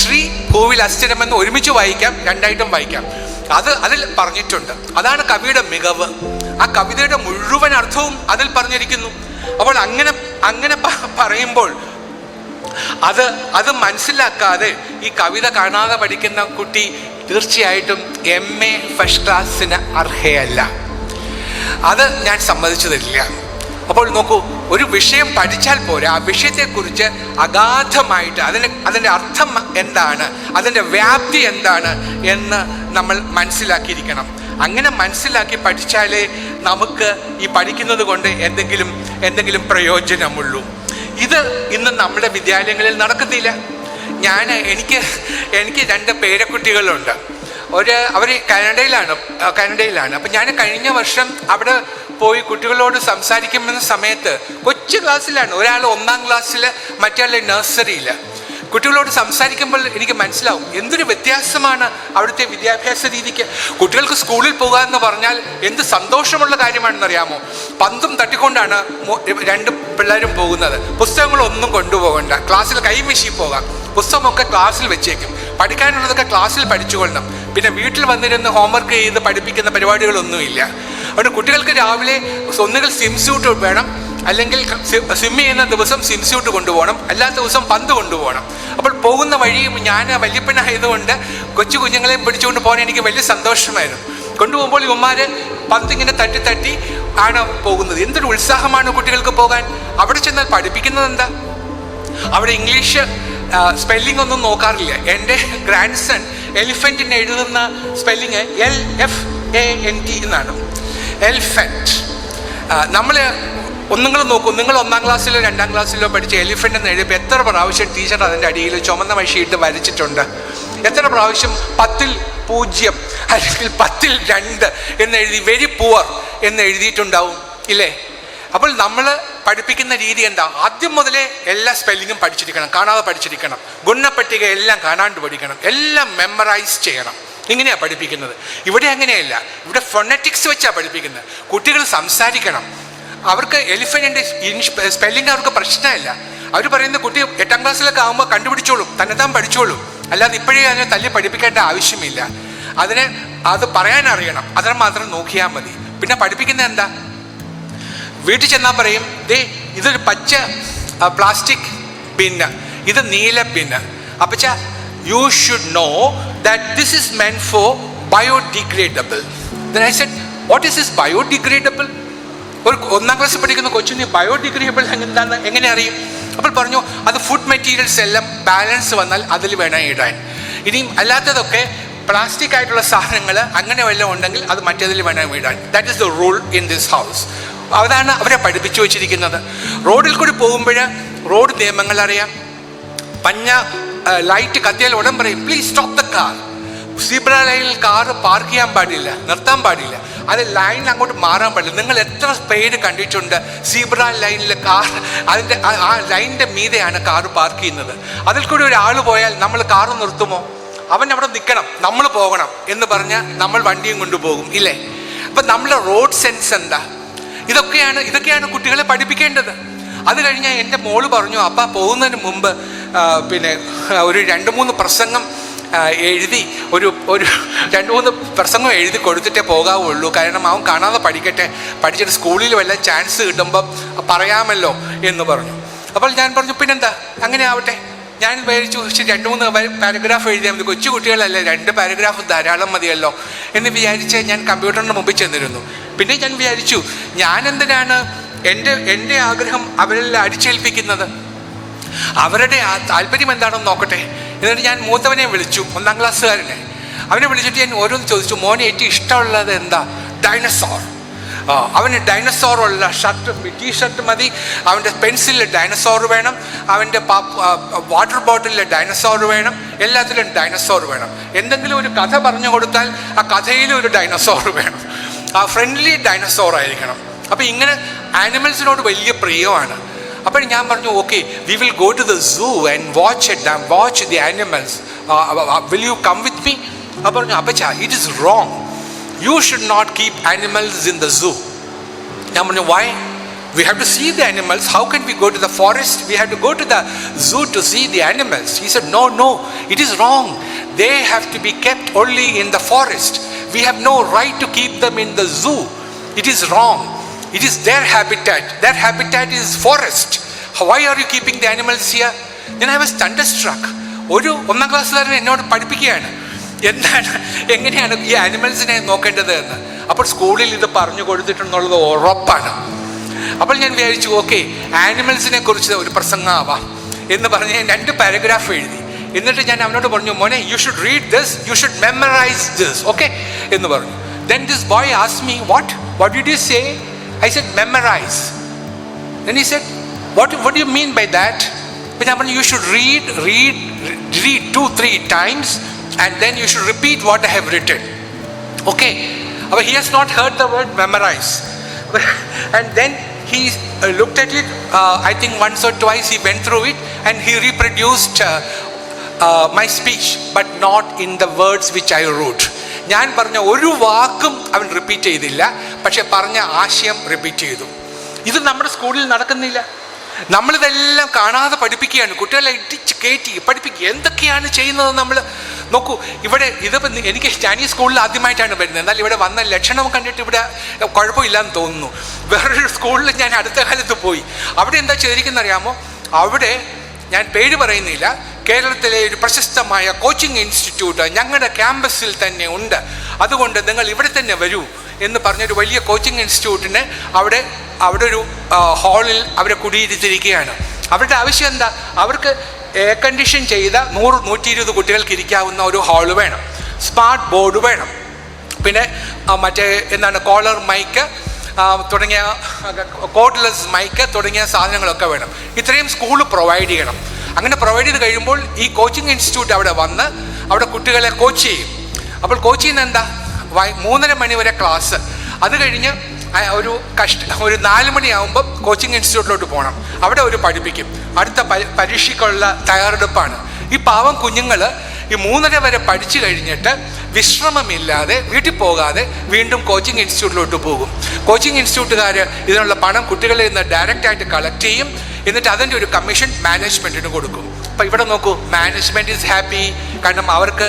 ശ്രീഭൂവിൽ അസ്ഥിരം എന്ന് ഒരുമിച്ച് വായിക്കാം, 2ആയിട്ടും വായിക്കാം. അതിൽ പറഞ്ഞിട്ടുണ്ട്. അതാണ് കവിയുടെ മികവ്. ആ കവിതയുടെ മുഴുവൻ അർത്ഥവും അതിൽ പറഞ്ഞിരിക്കുന്നു. അപ്പോൾ അങ്ങനെ പറയുമ്പോൾ അത് മനസ്സിലാക്കാതെ ഈ കവിത കാണാതെ പഠിക്കുന്ന കുട്ടി തീർച്ചയായിട്ടും MA ഫസ്റ്റ് ക്ലാസ്സിന് അർഹയല്ല. അത് ഞാൻ സമ്മതിച്ചു തരില്ല. അപ്പോൾ നോക്കൂ, ഒരു വിഷയം പഠിച്ചാൽ പോരാ, ആ വിഷയത്തെക്കുറിച്ച് അഗാധമായിട്ട് അതിൻ്റെ അർത്ഥം എന്താണ്, അതിൻ്റെ വ്യാപ്തി എന്താണ് എന്ന് നമ്മൾ മനസ്സിലാക്കിയിരിക്കണം. അങ്ങനെ മനസ്സിലാക്കി പഠിച്ചാലേ നമുക്ക് ഈ പഠിക്കുന്നത് കൊണ്ട് എന്തെങ്കിലും പ്രയോജനമുള്ളൂ. ഇത് ഇന്ന് നമ്മുടെ വിദ്യാലയങ്ങളിൽ നടക്കുന്നില്ല. എനിക്ക് 2 പേരക്കുട്ടികളുണ്ട്. അവർ കാനഡയിലാണ്. അപ്പം ഞാൻ കഴിഞ്ഞ വർഷം അവിടെ പോയി കുട്ടികളോട് സംസാരിക്കുന്ന സമയത്ത് കൊച്ചു ക്ലാസ്സിലാണ്, ഒരാൾ 1ാം ക്ലാസ്സിൽ, മറ്റേ നഴ്സറിയിൽ. കുട്ടികളോട് സംസാരിക്കുമ്പോൾ എനിക്ക് മനസ്സിലാവും എന്തൊരു വ്യത്യാസമാണ് അവിടുത്തെ വിദ്യാഭ്യാസ രീതിക്ക്. കുട്ടികൾക്ക് സ്കൂളിൽ പോകുക എന്ന് പറഞ്ഞാൽ എന്ത് സന്തോഷമുള്ള കാര്യമാണെന്നറിയാമോ? പന്തും തട്ടിക്കൊണ്ടാണ് 2 പിള്ളേരും പോകുന്നത്. പുസ്തകങ്ങളൊന്നും കൊണ്ടുപോകണ്ട, ക്ലാസ്സിൽ കൈവീശി പോകാം. പുസ്തകമൊക്കെ ക്ലാസ്സിൽ വെച്ചേക്കും, പഠിക്കാനുള്ളതൊക്കെ ക്ലാസ്സിൽ പഠിച്ചുകൊള്ളണം. പിന്നെ വീട്ടിൽ വന്നിരുന്ന് ഹോംവർക്ക് ചെയ്ത് പഠിപ്പിക്കുന്ന പരിപാടികളൊന്നുമില്ല. അതുകൊണ്ട് കുട്ടികൾക്ക് രാവിലെ ഒന്നുകിൽ സ്വിംസ്യൂട്ട് വേണം, അല്ലെങ്കിൽ സ്വിമ്മ് ചെയ്യുന്ന ദിവസം സ്വിംസ്യൂട്ട് കൊണ്ടുപോകണം, അല്ലാത്ത ദിവസം പന്ത് കൊണ്ടുപോകണം. അപ്പോൾ പോകുന്ന വഴി ഞാൻ വല്യപ്പനായതുകൊണ്ട് കൊച്ചു കുഞ്ഞുങ്ങളെയും പിടിച്ചുകൊണ്ട് പോകാൻ എനിക്ക് വലിയ സന്തോഷമായിരുന്നു. കൊണ്ടുപോകുമ്പോൾ ഇവന്മാർ പന്ത് ഇങ്ങനെ തട്ടി ആണ് പോകുന്നത്. എന്തൊരു ഉത്സാഹമാണ് കുട്ടികൾക്ക് പോകാൻ. അവിടെ ചെന്നാൽ പഠിപ്പിക്കുന്നത് എന്താ? അവിടെ ഇംഗ്ലീഷ് സ്പെല്ലിംഗ് ഒന്നും നോക്കാറില്ല. എൻ്റെ ഗ്രാൻഡ് സൺ എലിഫൻറ്റിന് എഴുതുന്ന സ്പെല്ലിങ് LFANT എന്നാണ്, എലിഫൻറ്റ്. നിങ്ങൾ നോക്കൂ, നിങ്ങൾ 1ാം ക്ലാസ്സിലോ 2ാം ക്ലാസ്സിലോ പഠിച്ച എലിഫൻ്റ് എന്ന് എഴുതിയപ്പോൾ എത്ര പ്രാവശ്യം ടീച്ചർ അതിൻ്റെ അടിയിൽ ചുമന്ന മഷിയിട്ട് വരച്ചിട്ടുണ്ട്? എത്ര പ്രാവശ്യം 10ൽ 0 അല്ലെങ്കിൽ 10ൽ 2 എന്നെഴുതി വെരി പുവർ എന്ന് എഴുതിയിട്ടുണ്ടാവും ഇല്ലേ? അപ്പോൾ നമ്മൾ പഠിപ്പിക്കുന്ന രീതി എന്താ? ആദ്യം മുതലേ എല്ലാ സ്പെല്ലിങ്ങും പഠിച്ചിരിക്കണം, കാണാതെ പഠിച്ചിരിക്കണം, ഗുണപട്ടിക എല്ലാം കാണാണ്ട് പഠിക്കണം, എല്ലാം മെമ്മറൈസ് ചെയ്യണം. ഇങ്ങനെയാണ് പഠിപ്പിക്കുന്നത്. ഇവിടെ അങ്ങനെയല്ല. ഇവിടെ ഫൊണറ്റിക്സ് വെച്ചാണ് പഠിപ്പിക്കുന്നത്. കുട്ടികൾ സംസാരിക്കണം. അവർക്ക് എലിഫൻറ്റിൻ്റെ സ്പെല്ലിങ് അവർക്ക് പ്രശ്നമില്ല. അവർ പറയുന്ന കുട്ടി 8ാം ക്ലാസ്സിലൊക്കെ ആകുമ്പോൾ കണ്ടുപിടിച്ചോളും, തന്നെത്താൻ പഠിച്ചോളും. അല്ലാതെ ഇപ്പോഴേ അതിനെ തല്ലി പഠിപ്പിക്കേണ്ട ആവശ്യമില്ല. അത് പറയാൻ അറിയണം, അതിനെ മാത്രം നോക്കിയാൽ മതി. പിന്നെ പഠിപ്പിക്കുന്നത് എന്താ? വീട്ടിൽ ചെന്നാൽ പറയും, ഇതൊരു പച്ച പ്ലാസ്റ്റിക് ബിന്ന്, ഇത് നീല ബിന്ന്. അപ്പച്ച you should know that this is മെന്റ് four biodegradable. Then I said, what is this biodegradable? ഒരു 1ാം ക്ലാസ്സിൽ പഠിക്കുന്ന കൊച്ചിന് ബയോഡിഗ്രേഡബിൾ എന്താണെന്ന് എങ്ങനെ അറിയും? അപ്പോൾ പറഞ്ഞു, അത് ഫുഡ് മെറ്റീരിയൽസ് എല്ലാം ബാലൻസ് വന്നാൽ അതിൽ വേണം ഇടാൻ. ഇനിയും അല്ലാത്തതൊക്കെ പ്ലാസ്റ്റിക് ആയിട്ടുള്ള സാധനങ്ങൾ അങ്ങനെ വല്ലതും ഉണ്ടെങ്കിൽ അത് മറ്റേതിൽ വേണം ഇടാൻ. That is the rule in this house. അതാണ് അവരെ പഠിപ്പിച്ചു വെച്ചിരിക്കുന്നത്. റോഡിൽ കൂടി പോകുമ്പോൾ റോഡ് നിയമങ്ങൾ അറിയാം. പഞ്ഞ ലൈറ്റ് കത്തിയാൽ ഉടൻ പറയും, please stop the car. Zebra ലൈനിൽ കാറ് പാർക്ക് ചെയ്യാൻ പാടില്ല, നിർത്താൻ പാടില്ല. അത് ലൈനിൽ അങ്ങോട്ട് മാറാൻ പാടില്ല. നിങ്ങൾ എത്ര പേര് കണ്ടിട്ടുണ്ട് സീബ്ര ലൈനിൽ കാർ, അതിൻ്റെ ആ ലൈനിൻ്റെ മീതെയാണ് കാറ് പാർക്ക് ചെയ്യുന്നത്. അതിൽ കൂടി ഒരാൾ പോയാൽ നമ്മൾ കാറ് നിർത്തുമോ? അവൻ അവിടെ നിൽക്കണം, നമ്മൾ പോകണം എന്ന് പറഞ്ഞാൽ നമ്മൾ വണ്ടിയും കൊണ്ടുപോകും ഇല്ലേ? അപ്പം നമ്മുടെ റോഡ് സെൻസ് എന്താ? ഇതൊക്കെയാണ് കുട്ടികളെ പഠിപ്പിക്കേണ്ടത്. അത് കഴിഞ്ഞാൽ എൻ്റെ മോള് പറഞ്ഞു, അപ്പ പോകുന്നതിന് മുമ്പ് പിന്നെ ഒരു 2-3 പ്രസംഗം എഴുതി ഒരു 2-3 പ്രസംഗം എഴുതി കൊടുത്തിട്ടേ പോകാവുള്ളൂ. കാരണം അവൻ കാണാതെ പഠിച്ചിട്ട് സ്കൂളിൽ വല്ല ചാൻസ് കിട്ടുമ്പം പറയാമല്ലോ എന്ന് പറഞ്ഞു. അപ്പോൾ ഞാൻ പറഞ്ഞു, പിന്നെന്താ, അങ്ങനെ ആവട്ടെ. ഞാൻ വിചാരിച്ചു 2-3 പാരഗ്രാഫ് എഴുതിയാൽ മതി, കൊച്ചു കുട്ടികളല്ലേ, 2 പാരഗ്രാഫ് ധാരാളം മതിയല്ലോ എന്ന് വിചാരിച്ച് ഞാൻ കമ്പ്യൂട്ടറിൻ്റെ മുമ്പിൽ ചെന്നിരുന്നു. പിന്നെ ഞാൻ വിചാരിച്ചു, ഞാൻ എന്തിനാണ് എൻ്റെ ആഗ്രഹം അവരെല്ലാം അടിച്ചേൽപ്പിക്കുന്നത്? അവരുടെ ആ താല്പര്യം എന്താണെന്ന് നോക്കട്ടെ. എന്നിട്ട് ഞാൻ മൂത്തവനെ വിളിച്ചു, 1ാം ക്ലാസ്സുകാരനെ. അവനെ വിളിച്ചിട്ട് ഞാൻ ഓരോന്ന് ചോദിച്ചു, മോനെ ഏറ്റവും ഇഷ്ടമുള്ളത് എന്താ? ഡൈനസോർ. അവന് ഡൈനസോറുള്ള ടീഷർട്ട് മതി, അവൻ്റെ പെൻസിലിൽ ഡൈനസോർ വേണം, അവൻ്റെ വാട്ടർ ബോട്ടിലിൽ ഡൈനസോർ വേണം, എല്ലാത്തിലും ഡൈനസോർ വേണം. എന്തെങ്കിലും ഒരു കഥ പറഞ്ഞു കൊടുത്താൽ ആ കഥയിലും ഒരു ഡൈനസോർ വേണം. ആ ഫ്രണ്ട്ലി ഡൈനസോർ ആയിരിക്കണം. അപ്പോൾ ഇങ്ങനെ ആനിമൽസിനോട് വലിയ പ്രിയമാണ്. അപ്പോൾ ഞാൻ പറഞ്ഞു, okay, we will go to the zoo and watch the animals. Will you come with me? അപ്പോൾ പറഞ്ഞു, അപ്പച്ച, it is wrong. You should not keep animals in the zoo. Why? We have to see the animals. How can we go to the forest? We have to go to the zoo to see the animals. He said, no, it is wrong. They have to be kept only in the forest. We have no right to keep them in the zoo. It is wrong. It is their habitat. Their habitat is forest. Why are you keeping the animals here? Then I was thunderstruck. ഒരു 1ാം ക്ലാസ്സുകാരൻ എന്നോട് പഠിപ്പിക്കുകയാണ്, എന്താണ്, എങ്ങനെയാണ് ഈ ആനിമൽസിനെ നോക്കേണ്ടത് എന്ന്. അപ്പോൾ സ്കൂളിൽ ഇത് പറഞ്ഞു കൊടുത്തിട്ടുണ്ടെന്നുള്ളത് ഉറപ്പാണ്. അപ്പോൾ ഞാൻ വിചാരിച്ചു, ഓക്കെ, ആനിമൽസിനെ കുറിച്ച് ഒരു പ്രസംഗമാവാം എന്ന് പറഞ്ഞ് ഞാൻ 2 പാരഗ്രാഫ് എഴുതി. എന്നിട്ട് ഞാൻ അവനോട് പറഞ്ഞു, മോനെ, you should read this, you should memorise this, okay എന്ന് പറഞ്ഞു. Then this boy asked me, what did you say? I said, memorize. Then he said, what do you mean by that? But I mean, you should read 2-3 times and then you should repeat what I have written. Okay, but he has not heard the word memorize. And then he looked at it, I think once or twice he went through it and he reproduced my speech, but not in the words which I wrote. ഞാൻ പറഞ്ഞ ഒരു വാക്കും അവൻ റിപ്പീറ്റ് ചെയ്തില്ല, പക്ഷെ പറഞ്ഞ ആശയം റിപ്പീറ്റ് ചെയ്തു. ഇത് നമ്മുടെ സ്കൂളിൽ നടക്കുന്നില്ല. നമ്മളിതെല്ലാം കാണാതെ പഠിപ്പിക്കുകയാണ്, കുട്ടികളെ ഇടിച്ച് കയറ്റി പഠിപ്പിക്കുക. എന്തൊക്കെയാണ് ചെയ്യുന്നത് നമ്മൾ നോക്കൂ. ഇവിടെ ഇതിപ്പോൾ ഞാൻ ഈ സ്കൂളിൽ ആദ്യമായിട്ടാണ് വരുന്നത്, എന്നാൽ ഇവിടെ വന്ന ലക്ഷണം കണ്ടിട്ട് ഇവിടെ കുഴപ്പമില്ലാന്ന് തോന്നുന്നു. വേറൊരു സ്കൂളിൽ ഞാൻ അടുത്ത കാലത്ത് പോയി. അവിടെ എന്താ ചെയ്തിരിക്കുന്നത് അറിയാമോ? അവിടെ ഞാൻ പേര് പറയുന്നില്ല, കേരളത്തിലെ ഒരു പ്രശസ്തമായ കോച്ചിങ് ഇൻസ്റ്റിറ്റ്യൂട്ട് ഞങ്ങളുടെ ക്യാമ്പസിൽ തന്നെ ഉണ്ട്, അതുകൊണ്ട് നിങ്ങൾ ഇവിടെ തന്നെ വരൂ എന്ന് പറഞ്ഞൊരു വലിയ കോച്ചിങ് ഇൻസ്റ്റിറ്റ്യൂട്ടിന് അവിടെ ഒരു ഹാളിൽ അവരെ കുടിയിരുത്തിയിരിക്കുകയാണ്. അവരുടെ ആവശ്യം എന്താ? അവർക്ക് എയർ കണ്ടീഷൻ ചെയ്ത 100-120 കുട്ടികൾക്ക് ഇരിക്കാവുന്ന ഒരു ഹാള് വേണം, സ്മാർട്ട് ബോർഡ് വേണം, പിന്നെ കോളർ മൈക്ക് തുടങ്ങിയ കോഡ്ലെസ് മൈക്ക് തുടങ്ങിയ സാധനങ്ങളൊക്കെ വേണം. ഇത്രയും സ്കൂൾ പ്രൊവൈഡ് ചെയ്യണം. അങ്ങനെ പ്രൊവൈഡ് ചെയ്ത് കഴിയുമ്പോൾ ഈ കോച്ചിങ് ഇൻസ്റ്റിറ്റ്യൂട്ട് അവിടെ വന്ന് അവിടെ കുട്ടികളെ കോച്ച് ചെയ്യും. അപ്പോൾ കോച്ച് ചെയ്യുന്ന എന്താ? 3:30 മണി വരെ ക്ലാസ്. അത് കഴിഞ്ഞ് ഒരു 4 മണിയാകുമ്പോൾ കോച്ചിങ് ഇൻസ്റ്റിറ്റ്യൂട്ടിലോട്ട് പോകണം. അവിടെ ഒരു പഠിപ്പിക്കും. അടുത്ത പരീക്ഷയ്ക്കുള്ള തയ്യാറെടുപ്പാണ്. ഈ പാവം കുഞ്ഞുങ്ങൾ ഈ 3:30 വരെ പഠിച്ചു കഴിഞ്ഞിട്ട് വിശ്രമമില്ലാതെ വീട്ടിൽ പോകാതെ വീണ്ടും കോച്ചിങ് ഇൻസ്റ്റിറ്റ്യൂട്ടിലോട്ട് പോകും. കോച്ചിങ് ഇൻസ്റ്റിറ്റ്യൂട്ടുകാർ ഇതിനുള്ള പണം കുട്ടികളിൽ നിന്ന് ഡയറക്റ്റായിട്ട് കളക്ട് ചെയ്യും. എന്നിട്ട് അതിൻ്റെ ഒരു കമ്മീഷൻ മാനേജ്മെൻറ്റിന് കൊടുക്കും. അപ്പോൾ ഇവിടെ നോക്കൂ, മാനേജ്മെൻറ്റ് ഈസ് ഹാപ്പി, കാരണം അവർക്ക്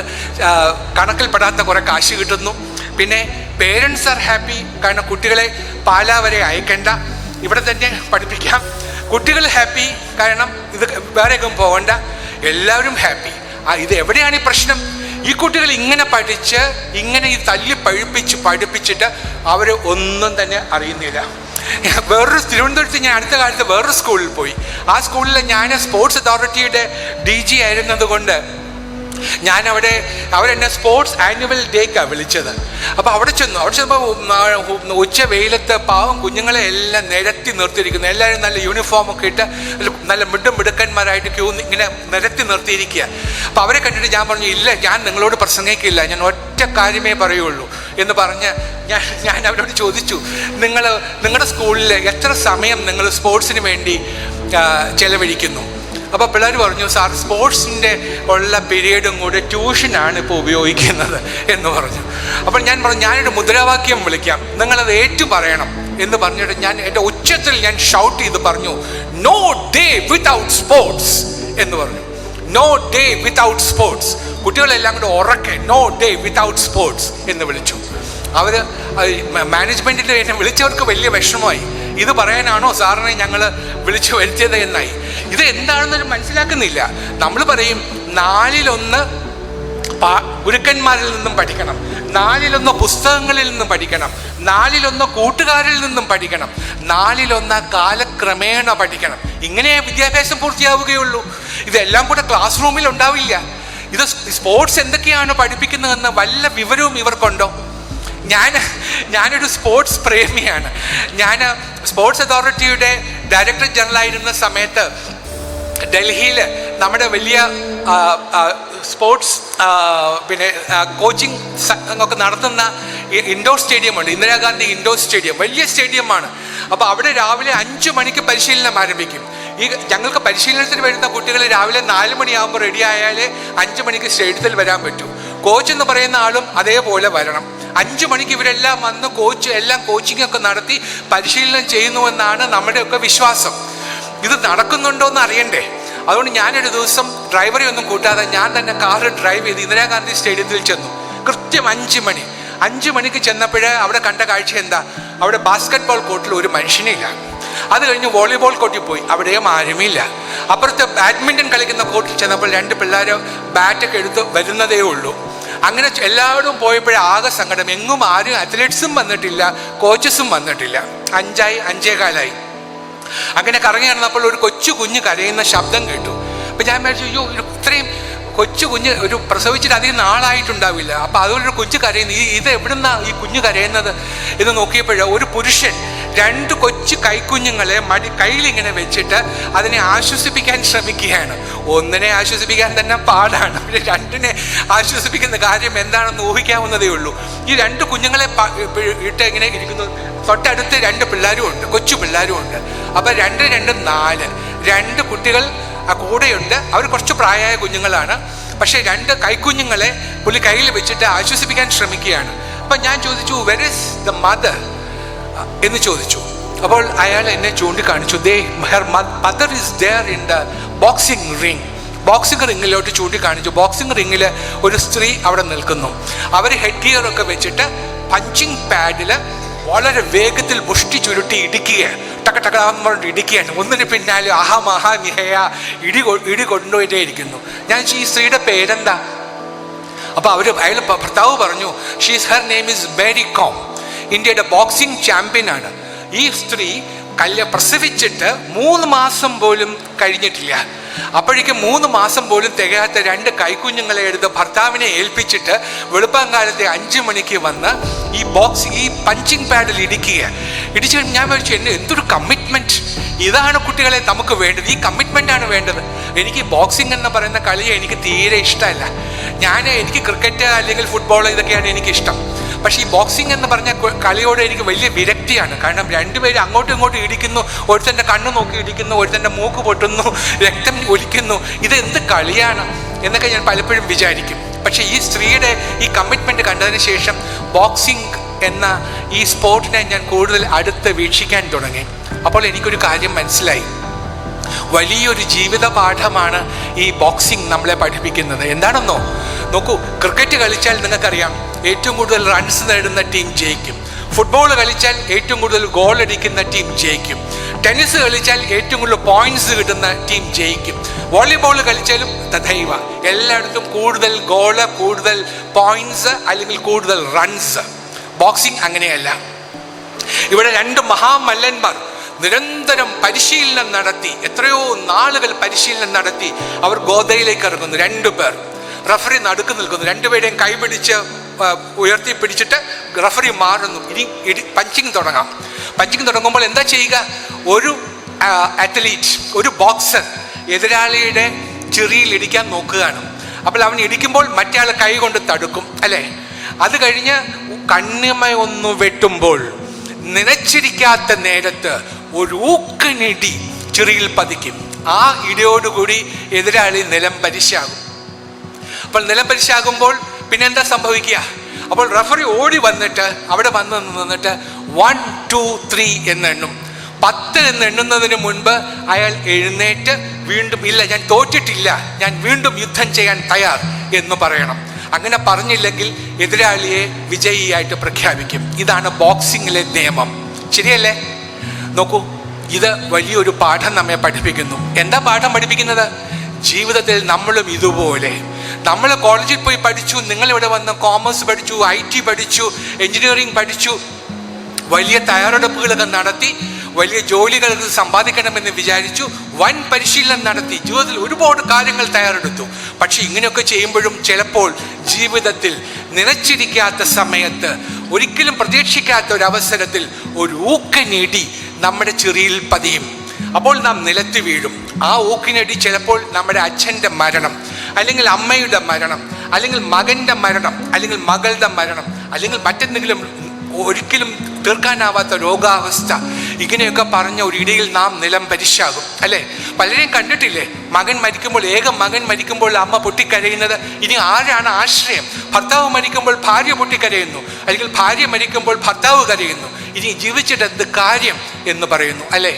കണക്കിൽപ്പെടാത്ത കുറേ കാശ് കിട്ടുന്നു. പിന്നെ പേരൻസ് ആർ ഹാപ്പി, കാരണം കുട്ടികളെ പാലാ വരെ അയക്കേണ്ട, ഇവിടെ തന്നെ പഠിപ്പിക്കാം. കുട്ടികൾ ഹാപ്പി, കാരണം ഇത് വേറെയൊക്കെ പോകണ്ട. എല്ലാവരും ഹാപ്പി. ഇത് എവിടെയാണ് ഈ പ്രശ്നം? ഈ കുട്ടികൾ ഇങ്ങനെ പഠിച്ച് ഇങ്ങനെ ഈ തല്ലി പഠിപ്പിച്ചിട്ട് അവർ ഒന്നും തന്നെ അറിയുന്നില്ല. വേറൊരു തിരുവനന്തപുരത്ത് ഞാൻ അടുത്ത കാലത്ത് വേറൊരു സ്കൂളിൽ പോയി. ആ സ്കൂളിൽ ഞാൻ സ്പോർട്സ് അതോറിറ്റിയുടെ DG ആയിരുന്നത് കൊണ്ട് അവരെന്നെ സ്പോർട്സ് ആനുവൽ ഡേക്കാണ് വിളിച്ചത്. അപ്പോൾ അവിടെ ചെന്നപ്പോൾ ഉച്ച വെയിലത്ത് പാവം കുഞ്ഞുങ്ങളെ എല്ലാം നിരത്തി നിർത്തിയിരിക്കുന്നു. എല്ലാവരും നല്ല യൂണിഫോമൊക്കെ ഇട്ട് നല്ല മിടുക്കന്മാരായിട്ട് ഇങ്ങനെ നിരത്തി നിർത്തിയിരിക്കുക. അപ്പോൾ അവരെ കണ്ടിട്ട് ഞാൻ പറഞ്ഞു, ഇല്ല, ഞാൻ നിങ്ങളോട് പ്രസംഗിക്കില്ല, ഞാൻ ഒറ്റ കാര്യമേ പറയുള്ളൂ എന്ന് പറഞ്ഞ് ഞാൻ അവരോട് ചോദിച്ചു, നിങ്ങളുടെ സ്കൂളിൽ എത്ര സമയം നിങ്ങൾ സ്പോർട്സിന് വേണ്ടി ചെലവഴിക്കുന്നു? അപ്പോൾ പിള്ളേർ പറഞ്ഞു, സാർ സ്പോർട്സിൻ്റെ ഉള്ള പീരീഡും കൂടെ ട്യൂഷനാണ് ഇപ്പോൾ ഉപയോഗിക്കുന്നത് എന്ന് പറഞ്ഞു. അപ്പോൾ ഞാൻ പറഞ്ഞു, ഞാനൊരു മുദ്രാവാക്യം വിളിക്കാം, നിങ്ങളത് ഏറ്റു പറയണം എന്ന് പറഞ്ഞിട്ട് ഞാൻ എൻ്റെ ഉച്ചത്തിൽ ഞാൻ ഷൗട്ട് ചെയ്ത് പറഞ്ഞു, നോ ഡേ വിതൗട്ട് സ്പോർട്സ് എന്ന് പറഞ്ഞു. No day without sports. കുട്ടികളെല്ലാം കൂടെ ഉറക്കെ നോ ഡേ വിതൗട്ട് സ്പോർട്സ് എന്ന് വിളിച്ചു. അവർ മാനേജ്മെൻറ്റിൽ എന്നെ വിളിച്ചവർക്ക് വലിയ വിഷമമായി. ഇത് പറയാനാണോ സാറിനെ ഞങ്ങൾ വിളിച്ചു വരുത്തിയത് എന്നായി. ഇത് എന്താണെന്നൊരു മനസ്സിലാക്കുന്നില്ല. നമ്മൾ പറയും 4-1 ഗുരുക്കന്മാരിൽ നിന്നും പഠിക്കണം, 4-1 പുസ്തകങ്ങളിൽ നിന്നും പഠിക്കണം, 4-1 കൂട്ടുകാരിൽ നിന്നും പഠിക്കണം, 4-1 കാലക്രമേണ പഠിക്കണം. ഇങ്ങനെ വിദ്യാഭ്യാസം പൂർത്തിയാവുകയുള്ളൂ. ഇതെല്ലാം കൂടെ ക്ലാസ് റൂമിൽ ഉണ്ടാവില്ല. ഇത് സ്പോർട്സ് എന്തൊക്കെയാണ് പഠിപ്പിക്കുന്നതെന്ന് വല്ല വിവരവും ഇവർക്കുണ്ടോ? ഞാനൊരു സ്പോർട്സ് പ്രേമിയാണ്. ഞാൻ സ്പോർട്സ് അതോറിറ്റിയുടെ ഡയറക്ടർ ജനറൽ ആയിരുന്ന സമയത്ത് ഡൽഹിയിൽ നമ്മുടെ വലിയ സ്പോർട്സ് കോച്ചിങ് ഒക്കെ നടത്തുന്ന ഇൻഡോർ സ്റ്റേഡിയമുണ്ട്, ഇന്ദിരാഗാന്ധി ഇൻഡോർ സ്റ്റേഡിയം, വലിയ സ്റ്റേഡിയമാണ്. അപ്പോൾ അവിടെ രാവിലെ 5 മണിക്ക് പരിശീലനം ആരംഭിക്കും. ഞങ്ങൾക്ക് പരിശീലനത്തിന് വരുന്ന കുട്ടികൾ രാവിലെ 4 മണിയാകുമ്പോൾ റെഡി ആയാലേ 5 മണിക്ക് സ്റ്റേഡിയത്തിൽ വരാൻ പറ്റൂ. കോച്ച് എന്ന് പറയുന്ന ആളും അതേപോലെ വരണം. 5 മണിക്ക് ഇവരെല്ലാം വന്ന് കോച്ചിങ് ഒക്കെ നടത്തി പരിശീലനം ചെയ്യുന്നുവെന്നാണ് നമ്മുടെയൊക്കെ വിശ്വാസം. ഇത് നടക്കുന്നുണ്ടോ എന്ന് അറിയണ്ടേ? അതുകൊണ്ട് ഞാനൊരു ദിവസം ഡ്രൈവറെ ഒന്നും കൂട്ടാതെ ഞാൻ തന്നെ കാറ് ഡ്രൈവ് ചെയ്ത് ഇന്ദിരാഗാന്ധി സ്റ്റേഡിയത്തിൽ ചെന്നു. കൃത്യം 5 മണിക്ക് ചെന്നപ്പോഴേ അവിടെ കണ്ട കാഴ്ച എന്താ? അവിടെ ബാസ്കറ്റ് ബോൾ കോർട്ടിൽ ഒരു മനുഷ്യനില്ല. അത് കഴിഞ്ഞ് വോളിബോൾ കോർട്ടിൽ പോയി, അവിടെയും ആരുമില്ല. അപ്പുറത്ത് ബാഡ്മിൻ്റൺ കളിക്കുന്ന കോർട്ടിൽ ചെന്നപ്പോൾ 2 പിള്ളേർ ബാറ്റൊക്കെ എടുത്ത് വരുന്നതേ ഉള്ളൂ. അങ്ങനെ എല്ലാവരും പോയപ്പോഴേ ആകെ സങ്കടം. എങ്ങും ആരും അത്ലറ്റ്സും വന്നിട്ടില്ല, കോച്ചസും വന്നിട്ടില്ല. 5-5:15 അങ്ങനെ കറങ്ങി നടന്നപ്പോൾ ഒരു കൊച്ചു കുഞ്ഞ് കരയുന്ന ശബ്ദം കേട്ടു. അപ്പം ഞാൻ വിചാരിച്ചു, അയ്യോ ഇത്രയും കൊച്ചു കുഞ്ഞ് ഒരു പ്രസവിച്ചിട്ട് അധികം നാളായിട്ടുണ്ടാവില്ല, അപ്പം അതുകൊണ്ടൊരു കൊച്ചു കരയുന്നു. ഇത് എവിടുന്നാ ഈ കുഞ്ഞ് കരയുന്നത് എന്ന് നോക്കിയപ്പോൾ ഒരു പുരുഷൻ 2 കൊച്ചു കൈക്കുഞ്ഞുങ്ങളെ കയ്യിലിങ്ങനെ വെച്ചിട്ട് അതിനെ ആശ്വസിപ്പിക്കാൻ ശ്രമിക്കുകയാണ്. ഒന്നിനെ ആശ്വസിപ്പിക്കാൻ തന്നെ പാടാണ്, പിന്നെ 2നെ ആശ്വസിപ്പിക്കുന്ന കാര്യം എന്താണെന്ന് ഊഹിക്കാവുന്നതേ ഉള്ളൂ. ഈ 2 കുഞ്ഞുങ്ങളെ ഇട്ട് ഇങ്ങനെ ഇരിക്കുന്നു. തൊട്ടടുത്ത് 2 പിള്ളേരും ഉണ്ട്, കൊച്ചു പിള്ളേരും ഉണ്ട്. അപ്പം 2 4 കുട്ടികൾ ആ കൂടെയുണ്ട്. അവർ കുറച്ച് പ്രായമായ കുഞ്ഞുങ്ങളാണ്. പക്ഷേ 2 കൈക്കുഞ്ഞുങ്ങളെ പുള്ളി കയ്യിൽ വെച്ചിട്ട് ആശ്വസിപ്പിക്കാൻ ശ്രമിക്കുകയാണ്. അപ്പം ഞാൻ ചോദിച്ചു, വെർ ഈസ് ദ മദർ എന്ന് ചോദിച്ചു. അപ്പോൾ അയാൾ എന്നെ ചൂണ്ടിക്കാണിച്ചു, her mother is there in the boxing ring. Boxing റിങ്ങിലോട്ട് ചൂണ്ടിക്കാണിച്ചു. ബോക്സിംഗ് റിങ്ങിൽ ഒരു സ്ത്രീ അവിടെ നിൽക്കുന്നു. അവർ ഹെഡ് ഗിയറൊക്കെ വെച്ചിട്ട് പഞ്ചിങ് പാഡിൽ വളരെ വേഗത്തിൽ മുഷ്ടി ചുരുട്ടി ഇടിക്കുകയാണ്. ടക്കടക്കാന്ന് പറഞ്ഞിട്ട് ഇടിക്കുകയാണ്. ഒന്നിന് പിന്നാലെ നിഹയ ഇടി കൊണ്ടുപോയിട്ടേ ഇരിക്കുന്നു. ഞാൻ ഈ സ്ത്രീയുടെ പേരെന്താ? അപ്പോൾ അയാൾ ഭർത്താവ് പറഞ്ഞു, her name is Mary com, ഇന്ത്യയുടെ ബോക്സിംഗ് ചാമ്പ്യനാണ്. ഈ സ്ത്രീ പ്രസവിച്ചിട്ട് 3 മാസം പോലും കഴിഞ്ഞിട്ടില്ല. അപ്പോഴേക്കും 3 മാസം പോലും തികയാത്ത 2 കൈക്കുഞ്ഞുങ്ങളെ എടുത്ത് ഭർത്താവിനെ ഏൽപ്പിച്ചിട്ട് വെളുപ്പാങ്കാലത്തെ 5 മണിക്ക് വന്ന് ഈ പഞ്ചിങ് പാഡിൽ ഇടിച്ച് ഞാൻ വിചാരിച്ചു, എന്തൊരു കമ്മിറ്റ്മെൻറ്റ്! ഇതാണ് കുട്ടികളെ നമുക്ക് വേണ്ടത്. ഈ കമ്മിറ്റ്മെൻ്റാണ് വേണ്ടത്. എനിക്ക് ബോക്സിംഗ് എന്ന് പറയുന്ന കളിയെ എനിക്ക് തീരെ ഇഷ്ടമല്ല. എനിക്ക് ക്രിക്കറ്റ് അല്ലെങ്കിൽ ഫുട്ബോൾ ഇതൊക്കെയാണ് എനിക്കിഷ്ടം. പക്ഷേ ഈ ബോക്സിംഗ് എന്ന് പറഞ്ഞ കളിയോട് എനിക്ക് വലിയ വിരക്തിയാണ്. കാരണം 2 പേര് അങ്ങോട്ടും ഇങ്ങോട്ടും ഇടിക്കുന്നു, ഒരുത്തൻ്റെ കണ്ണ് നോക്കി ഇടിക്കുന്നു, ഒരുത്തൻ്റെ മൂക്ക് പൊട്ടുന്നു, രക്തം ഒലിക്കുന്നു. ഇത് എന്ത് കളിയാണ് എന്നൊക്കെ ഞാൻ പലപ്പോഴും വിചാരിക്കും. പക്ഷേ ഈ സ്ത്രീയുടെ ഈ കമ്മിറ്റ്മെൻറ്റ് കണ്ടതിന് ശേഷം ബോക്സിംഗ് എന്ന ഈ സ്പോർട്ടിനെ ഞാൻ കൂടുതൽ അടുത്ത് വീക്ഷിക്കാൻ തുടങ്ങി. അപ്പോൾ എനിക്കൊരു കാര്യം മനസ്സിലായി. വലിയൊരു ജീവിത പാഠമാണ് ഈ ബോക്സിംഗ് നമ്മളെ പഠിപ്പിക്കുന്നത്. എന്താണെന്നോ നോക്കൂ, ക്രിക്കറ്റ് കളിച്ചാൽ നിങ്ങൾക്കറിയാം ഏറ്റവും കൂടുതൽ റൺസ് നേടുന്ന ടീം ജയിക്കും. ഫുട്ബോൾ കളിച്ചാൽ ഏറ്റവും കൂടുതൽ ഗോൾ അടിക്കുന്ന ടീം ജയിക്കും. ടെന്നീസ് കളിച്ചാൽ ഏറ്റവും കൂടുതൽ പോയിന്റ്സ് കിട്ടുന്ന ടീം ജയിക്കും. വോളിബോൾ കളിച്ചാലും തഥൈവ. എല്ലായിടത്തും കൂടുതൽ ഗോള്, കൂടുതൽ പോയിന്റ്സ് അല്ലെങ്കിൽ കൂടുതൽ റൺസ്. ബോക്സിംഗ് അങ്ങനെയല്ല. ഇവിടെ 2 മഹാമല്ലന്മാർ നിരന്തരം പരിശീലനം നടത്തി, എത്രയോ നാളുകൾ പരിശീലനം നടത്തി അവർ ഗോദയിലേക്ക് ഇറങ്ങുന്നു. 2 പേർ. റഫറി നടുക്ക് നിൽക്കുന്നു. 2 പേരെയും കൈപിടിച്ച് ഉയർത്തി പിടിച്ചിട്ട് റഫറി മാറുന്നു. ഇനി പഞ്ചിങ് തുടങ്ങാം. പഞ്ചിങ് തുടങ്ങുമ്പോൾ എന്താ ചെയ്യുക? ഒരു അത്ലീറ്റ്, ഒരു ബോക്സർ എതിരാളിയുടെ ചിറിയിൽ ഇടിക്കാൻ നോക്കുകയാണ്. അപ്പോൾ അവൻ ഇടിക്കുമ്പോൾ മറ്റേ ആൾ കൈ കൊണ്ട് തടുക്കും, അല്ലേ? അത് കഴിഞ്ഞ് കണ്ണിമ ഒന്ന് വെട്ടുമ്പോൾ നനച്ചിരിക്കാത്ത നേരത്ത് ഒരു ഊക്കനിടി ചിറിയിൽ പതിക്കും. ആ ഇടിയോടുകൂടി എതിരാളി നിലം പരിശാകും. അപ്പോൾ നിലം പരിശാകുമ്പോൾ പിന്നെന്താ സംഭവിക്കുക? അപ്പോൾ റഫറി ഓടി വന്നിട്ട് അവിടെ നിന്നിട്ട് 1 2 3 എന്നെണ്ണും. 10 എന്ന് എണ്ണുന്നതിന് മുൻപ് അയാൾ എഴുന്നേറ്റ് വീണ്ടും, ഇല്ല ഞാൻ തോറ്റിട്ടില്ല, ഞാൻ വീണ്ടും യുദ്ധം ചെയ്യാൻ തയ്യാർ എന്ന് പറയണം. അങ്ങനെ പറഞ്ഞില്ലെങ്കിൽ എതിരാളിയെ വിജയിയായിട്ട് പ്രഖ്യാപിക്കും. ഇതാണ് ബോക്സിങ്ങിലെ നിയമം. ശരിയല്ലേ? നോക്കൂ, ഇത് വലിയൊരു പാഠം നമ്മെ പഠിപ്പിക്കുന്നു. എന്താ പാഠം പഠിപ്പിക്കുന്നത്? ജീവിതത്തിൽ നമ്മളും ഇതുപോലെ, നമ്മൾ കോളേജിൽ പോയി പഠിച്ചു, നിങ്ങളിവിടെ വന്ന് കോമേഴ്സ് പഠിച്ചു, IT പഠിച്ചു, എൻജിനീയറിംഗ് പഠിച്ചു, വലിയ തയ്യാറെടുപ്പുകളൊക്കെ നടത്തി, വലിയ ജോലികൾക്ക് സമ്പാദിക്കണമെന്ന് വിചാരിച്ചു, വൻ പരിശീലനം നടത്തി, ജീവിതത്തിൽ ഒരുപാട് കാര്യങ്ങൾ തയ്യാറെടുത്തു. പക്ഷെ ഇങ്ങനെയൊക്കെ ചെയ്യുമ്പോഴും ചിലപ്പോൾ ജീവിതത്തിൽ നനച്ചിരിക്കാത്ത സമയത്ത്, ഒരിക്കലും പ്രതീക്ഷിക്കാത്ത ഒരവസരത്തിൽ ഒരു ഊക്കനിടി നമ്മുടെ ചിറിയിൽ പതിയും. അപ്പോൾ നാം നിലത്ത് വീഴും. ആ ഊക്കിനടി ചിലപ്പോൾ നമ്മുടെ അച്ഛൻ്റെ മരണം, അല്ലെങ്കിൽ അമ്മയുടെ മരണം, അല്ലെങ്കിൽ മകൻ്റെ മരണം, അല്ലെങ്കിൽ മകളുടെ മരണം, അല്ലെങ്കിൽ മറ്റെന്തെങ്കിലും ഒരിക്കലും തീർക്കാനാവാത്ത രോഗാവസ്ഥ, ഇങ്ങനെയൊക്കെ പറഞ്ഞ ഒരു ഇടയിൽ നാം നിലം പരിശാകും, അല്ലേ? പലരെയും കണ്ടിട്ടില്ലേ? മകൻ മരിക്കുമ്പോൾ, മകൻ മരിക്കുമ്പോൾ അമ്മ പൊട്ടിക്കരയുന്നത്. ഇനി ആരാണ് ആശ്രയം? ഭർത്താവ് മരിക്കുമ്പോൾ ഭാര്യ പൊട്ടിക്കരയുന്നു, അല്ലെങ്കിൽ ഭാര്യ മരിക്കുമ്പോൾ ഭർത്താവ് കരയുന്നു. ഇനി ജീവിച്ചിട്ട് എന്ത് കാര്യം എന്ന് പറയുന്നു, അല്ലേ?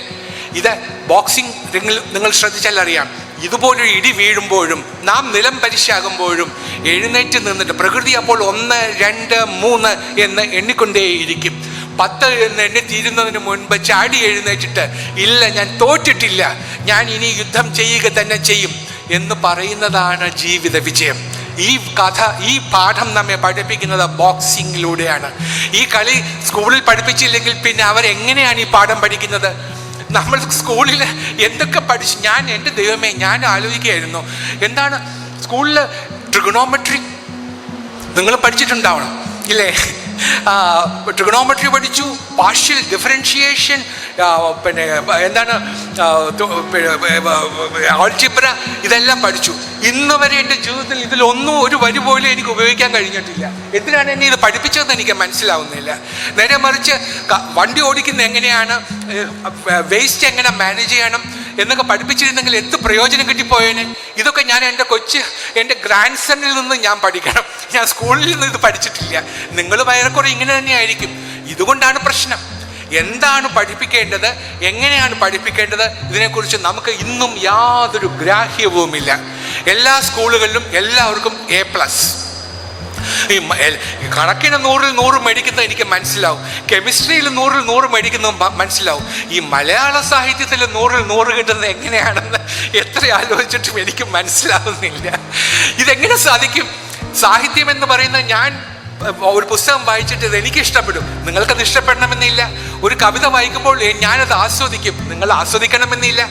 ഇത് ബോക്സിംഗ് റിങ്ങിൽ നിങ്ങൾ ശ്രദ്ധിച്ചാൽ അറിയാം. ഇതുപോലൊരു ഇടി വീഴുമ്പോഴും നാം നിലം പരിശാകുമ്പോഴും എഴുന്നേറ്റ് നിന്നിട്ട്, പ്രകൃതി അപ്പോൾ 1 2 3 എന്ന് എണ്ണിക്കൊണ്ടേയിരിക്കും. 10 എന്ന് എണ്ണി തീരുന്നതിന് മുൻപ് ചാടി എഴുന്നേറ്റിട്ട്, ഇല്ല ഞാൻ തോറ്റിട്ടില്ല, ഞാൻ ഇനി യുദ്ധം ചെയ്യുക തന്നെ ചെയ്യും എന്ന് പറയുന്നതാണ് ജീവിത വിജയം. ഈ പാഠം നമ്മെ പഠിപ്പിക്കുന്നത് ബോക്സിങ്ങിലൂടെയാണ്. ഈ കളി സ്കൂളിൽ പഠിപ്പിച്ചില്ലെങ്കിൽ പിന്നെ അവരെങ്ങനെയാണ് ഈ പാഠം പഠിക്കുന്നത്? നമ്മൾ സ്കൂളിൽ എന്തൊക്കെ പഠിച്ചു? എൻ്റെ ദൈവമേ, ഞാൻ ആലോചിക്കുകയായിരുന്നു, എന്താണ് സ്കൂളിൽ ട്രിഗണോമെട്രി നിങ്ങൾ പഠിച്ചിട്ടുണ്ടാവണം ഇല്ലേ? ട്രിഗണോമെട്രി പഠിച്ചു, പാർഷ്യൽ ഡിഫറൻഷിയേഷൻ, പിന്നെ എന്താണ് ആൾജിബ്ര, ഇതെല്ലാം പഠിച്ചു. ഇന്ന് വരെ എൻ്റെ ജീവിതത്തിൽ ഇതിലൊന്നും ഒരു വരി പോലും എനിക്ക് ഉപയോഗിക്കാൻ കഴിഞ്ഞിട്ടില്ല. എന്തിനാണ് എന്നെ ഇത് പഠിപ്പിച്ചതെന്ന് എനിക്ക് മനസ്സിലാവുന്നില്ല. നേരെ മറിച്ച് വണ്ടി ഓടിക്കുന്നത് എങ്ങനെയാണ്, വേസ്റ്റ് എങ്ങനെ മാനേജ് ചെയ്യണം എന്നൊക്കെ പഠിപ്പിച്ചിരുന്നെങ്കിൽ എന്ത് പ്രയോജനം കിട്ടിപ്പോയേനെ. ഇതൊക്കെ ഞാൻ എൻ്റെ ഗ്രാൻഡ് സണ്ണിൽ നിന്ന് ഞാൻ പഠിക്കണം. ഞാൻ സ്കൂളിൽ നിന്ന് ഇത് പഠിച്ചിട്ടില്ല. നിങ്ങൾ ഏറെക്കുറെ ഇങ്ങനെ തന്നെയായിരിക്കും. ഇതുകൊണ്ടാണ് പ്രശ്നം. എന്താണ് പഠിപ്പിക്കേണ്ടത്, എങ്ങനെയാണ് പഠിപ്പിക്കേണ്ടത്, ഇതിനെക്കുറിച്ച് നമുക്ക് ഇന്നും യാതൊരു ഗ്രാഹ്യവുമില്ല. എല്ലാ സ്കൂളുകളിലും എല്ലാവർക്കും A+. ഈ കണക്കിന് 100-ൽ 100 മേടിക്കുന്നത് എനിക്ക് മനസ്സിലാവും, കെമിസ്ട്രിയിൽ 100-ൽ 100 മേടിക്കുന്നത് മനസ്സിലാവും. ഈ മലയാള സാഹിത്യത്തിൽ 100-ൽ 100 കിട്ടുന്നത് എങ്ങനെയാണെന്ന് എത്ര ആലോചിച്ചിട്ടും എനിക്ക് മനസ്സിലാവുന്നില്ല. ഇതെങ്ങനെ സാധിക്കും? സാഹിത്യം എന്ന് പറയുന്നത്, ഞാൻ ഒരു പുസ്തകം വായിച്ചിട്ട് ഇത് എനിക്ക് ഇഷ്ടപ്പെടും, നിങ്ങൾക്കത് ഇഷ്ടപ്പെടണമെന്നില്ല. ഒരു കവിത വായിക്കുമ്പോൾ ഞാനത് ആസ്വദിക്കും, നിങ്ങൾ ആസ്വദിക്കണമെന്നില്ല.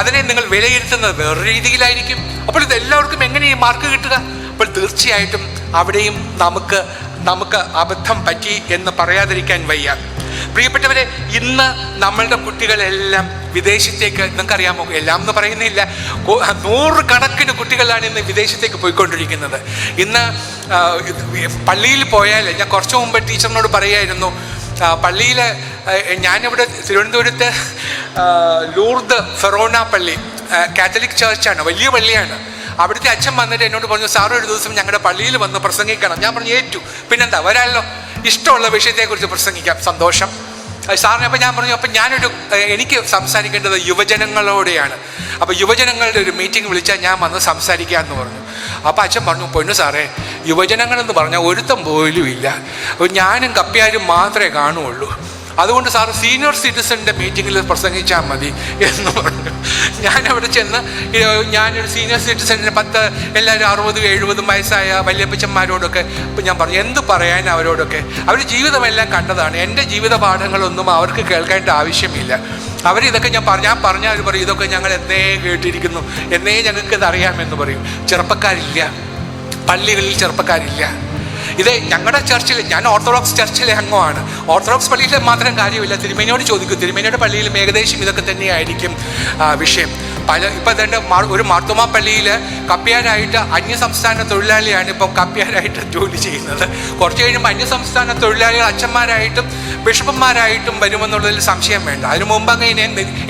അതിനെ നിങ്ങൾ വിലയിരുത്തുന്നത് വേറെ രീതിയിലായിരിക്കും. അപ്പോൾ ഇതെല്ലാവർക്കും എങ്ങനെ ഈ മാർക്ക് കിട്ടുക? അപ്പോൾ തീർച്ചയായിട്ടും അവിടെയും നമുക്ക് അബദ്ധം പറ്റി എന്ന് പറയാതിരിക്കാൻ വയ്യ. പ്രിയപ്പെട്ടവരെ, ഇന്ന് നമ്മളുടെ കുട്ടികളെല്ലാം വിദേശത്തേക്ക്, നിങ്ങൾക്കറിയാമോ, എല്ലാം എന്ന് പറയുന്നില്ല, 100 കണക്കിന് കുട്ടികളാണ് ഇന്ന് വിദേശത്തേക്ക് പോയിക്കൊണ്ടിരിക്കുന്നത്. ഇന്ന് പള്ളിയിൽ പോയാൽ, ഞാൻ കുറച്ച് മുമ്പ് ടീച്ചറിനോട് പറയായിരുന്നു, പള്ളിയിൽ ഞാനിവിടെ തിരുവനന്തപുരത്ത് ലൂർദ് ഫെറോന പള്ളി, കാത്തലിക് ചർച്ചാണ്, വലിയ പള്ളിയാണ്. അവിടുത്തെ അച്ഛൻ വന്നിട്ട് എന്നോട് പറഞ്ഞു, സാറ് ഒരു ദിവസം ഞങ്ങളുടെ പള്ളിയിൽ വന്ന് പ്രസംഗിക്കണം. ഞാൻ പറഞ്ഞു ഏറ്റു, പിന്നെന്താ വരാമല്ലോ, ഇഷ്ടമുള്ള വിഷയത്തെക്കുറിച്ച് പ്രസംഗിക്കാം, സന്തോഷം സാറിന്. അപ്പം ഞാൻ പറഞ്ഞു, അപ്പം എനിക്ക് സംസാരിക്കേണ്ടത് യുവജനങ്ങളോടെയാണ്. അപ്പോൾ യുവജനങ്ങളുടെ ഒരു മീറ്റിംഗ് വിളിച്ചാൽ ഞാൻ വന്ന് സംസാരിക്കാമെന്ന് പറഞ്ഞു. അപ്പോൾ അച്ഛൻ പറഞ്ഞു, പൊന്നു സാറേ, യുവജനങ്ങളെന്ന് പറഞ്ഞാൽ ഒരുത്തം പോലും ഇല്ല, ഞാനും കപ്പ്യാരും മാത്രമേ കാണുകയുള്ളൂ, അതുകൊണ്ട് സാറ് സീനിയർ സിറ്റിസൻ്റെ മീറ്റിങ്ങിൽ പ്രസംഗിച്ചാൽ മതി എന്ന് പറഞ്ഞു. ഞാനവിടെ ചെന്ന് ഞാനൊരു സീനിയർ സിറ്റിസണിന് എല്ലാവരും 60-70 വയസ്സായ വല്യപ്പച്ചന്മാരോടൊക്കെ ഇപ്പം ഞാൻ പറഞ്ഞു, എന്ത് പറയാൻ അവരോടൊക്കെ? അവർ ജീവിതമെല്ലാം കണ്ടതാണ്, എൻ്റെ ജീവിത പാഠങ്ങളൊന്നും അവർക്ക് കേൾക്കേണ്ട ആവശ്യമില്ല. അവരിതൊക്കെ ഞാൻ പറഞ്ഞാൽ അവർ പറയും, ഇതൊക്കെ ഞങ്ങൾ എന്നേ കേട്ടിരിക്കുന്നു, എന്നേ ഞങ്ങൾക്കിത് അറിയാമെന്ന് പറയും. ചെറുപ്പക്കാരില്ല, പള്ളികളിൽ ചെറുപ്പക്കാരില്ല. ഇത് ഞങ്ങളുടെ ചർച്ചിൽ, ഞാൻ ഓർത്തഡോക്സ് ചർച്ചിലെ അംഗമാണ്. ഓർത്തഡോക്സ് പള്ളിയിൽ മാത്രം കാര്യമില്ല, തിരുമേനിയോട് ചോദിക്കും, തിരുമേനിയുടെ പള്ളിയിലും ഏകദേശം ഇതൊക്കെ തന്നെയായിരിക്കും വിഷയം. ഇപ്പം തന്നെ ഒരു മാർത്തോമാ പള്ളിയിൽ കപ്പ്യാരായിട്ട് അന്യസംസ്ഥാന തൊഴിലാളിയാണ് ഇപ്പം കപ്പ്യാരായിട്ട് ജോലി ചെയ്യുന്നത്. കുറച്ച് കഴിയുമ്പോൾ അന്യസംസ്ഥാന തൊഴിലാളികൾ അച്ഛന്മാരായിട്ടും ബിഷപ്പന്മാരായിട്ടും വരുമെന്നുള്ളതിൽ സംശയം വേണ്ട. അതിനു മുമ്പ്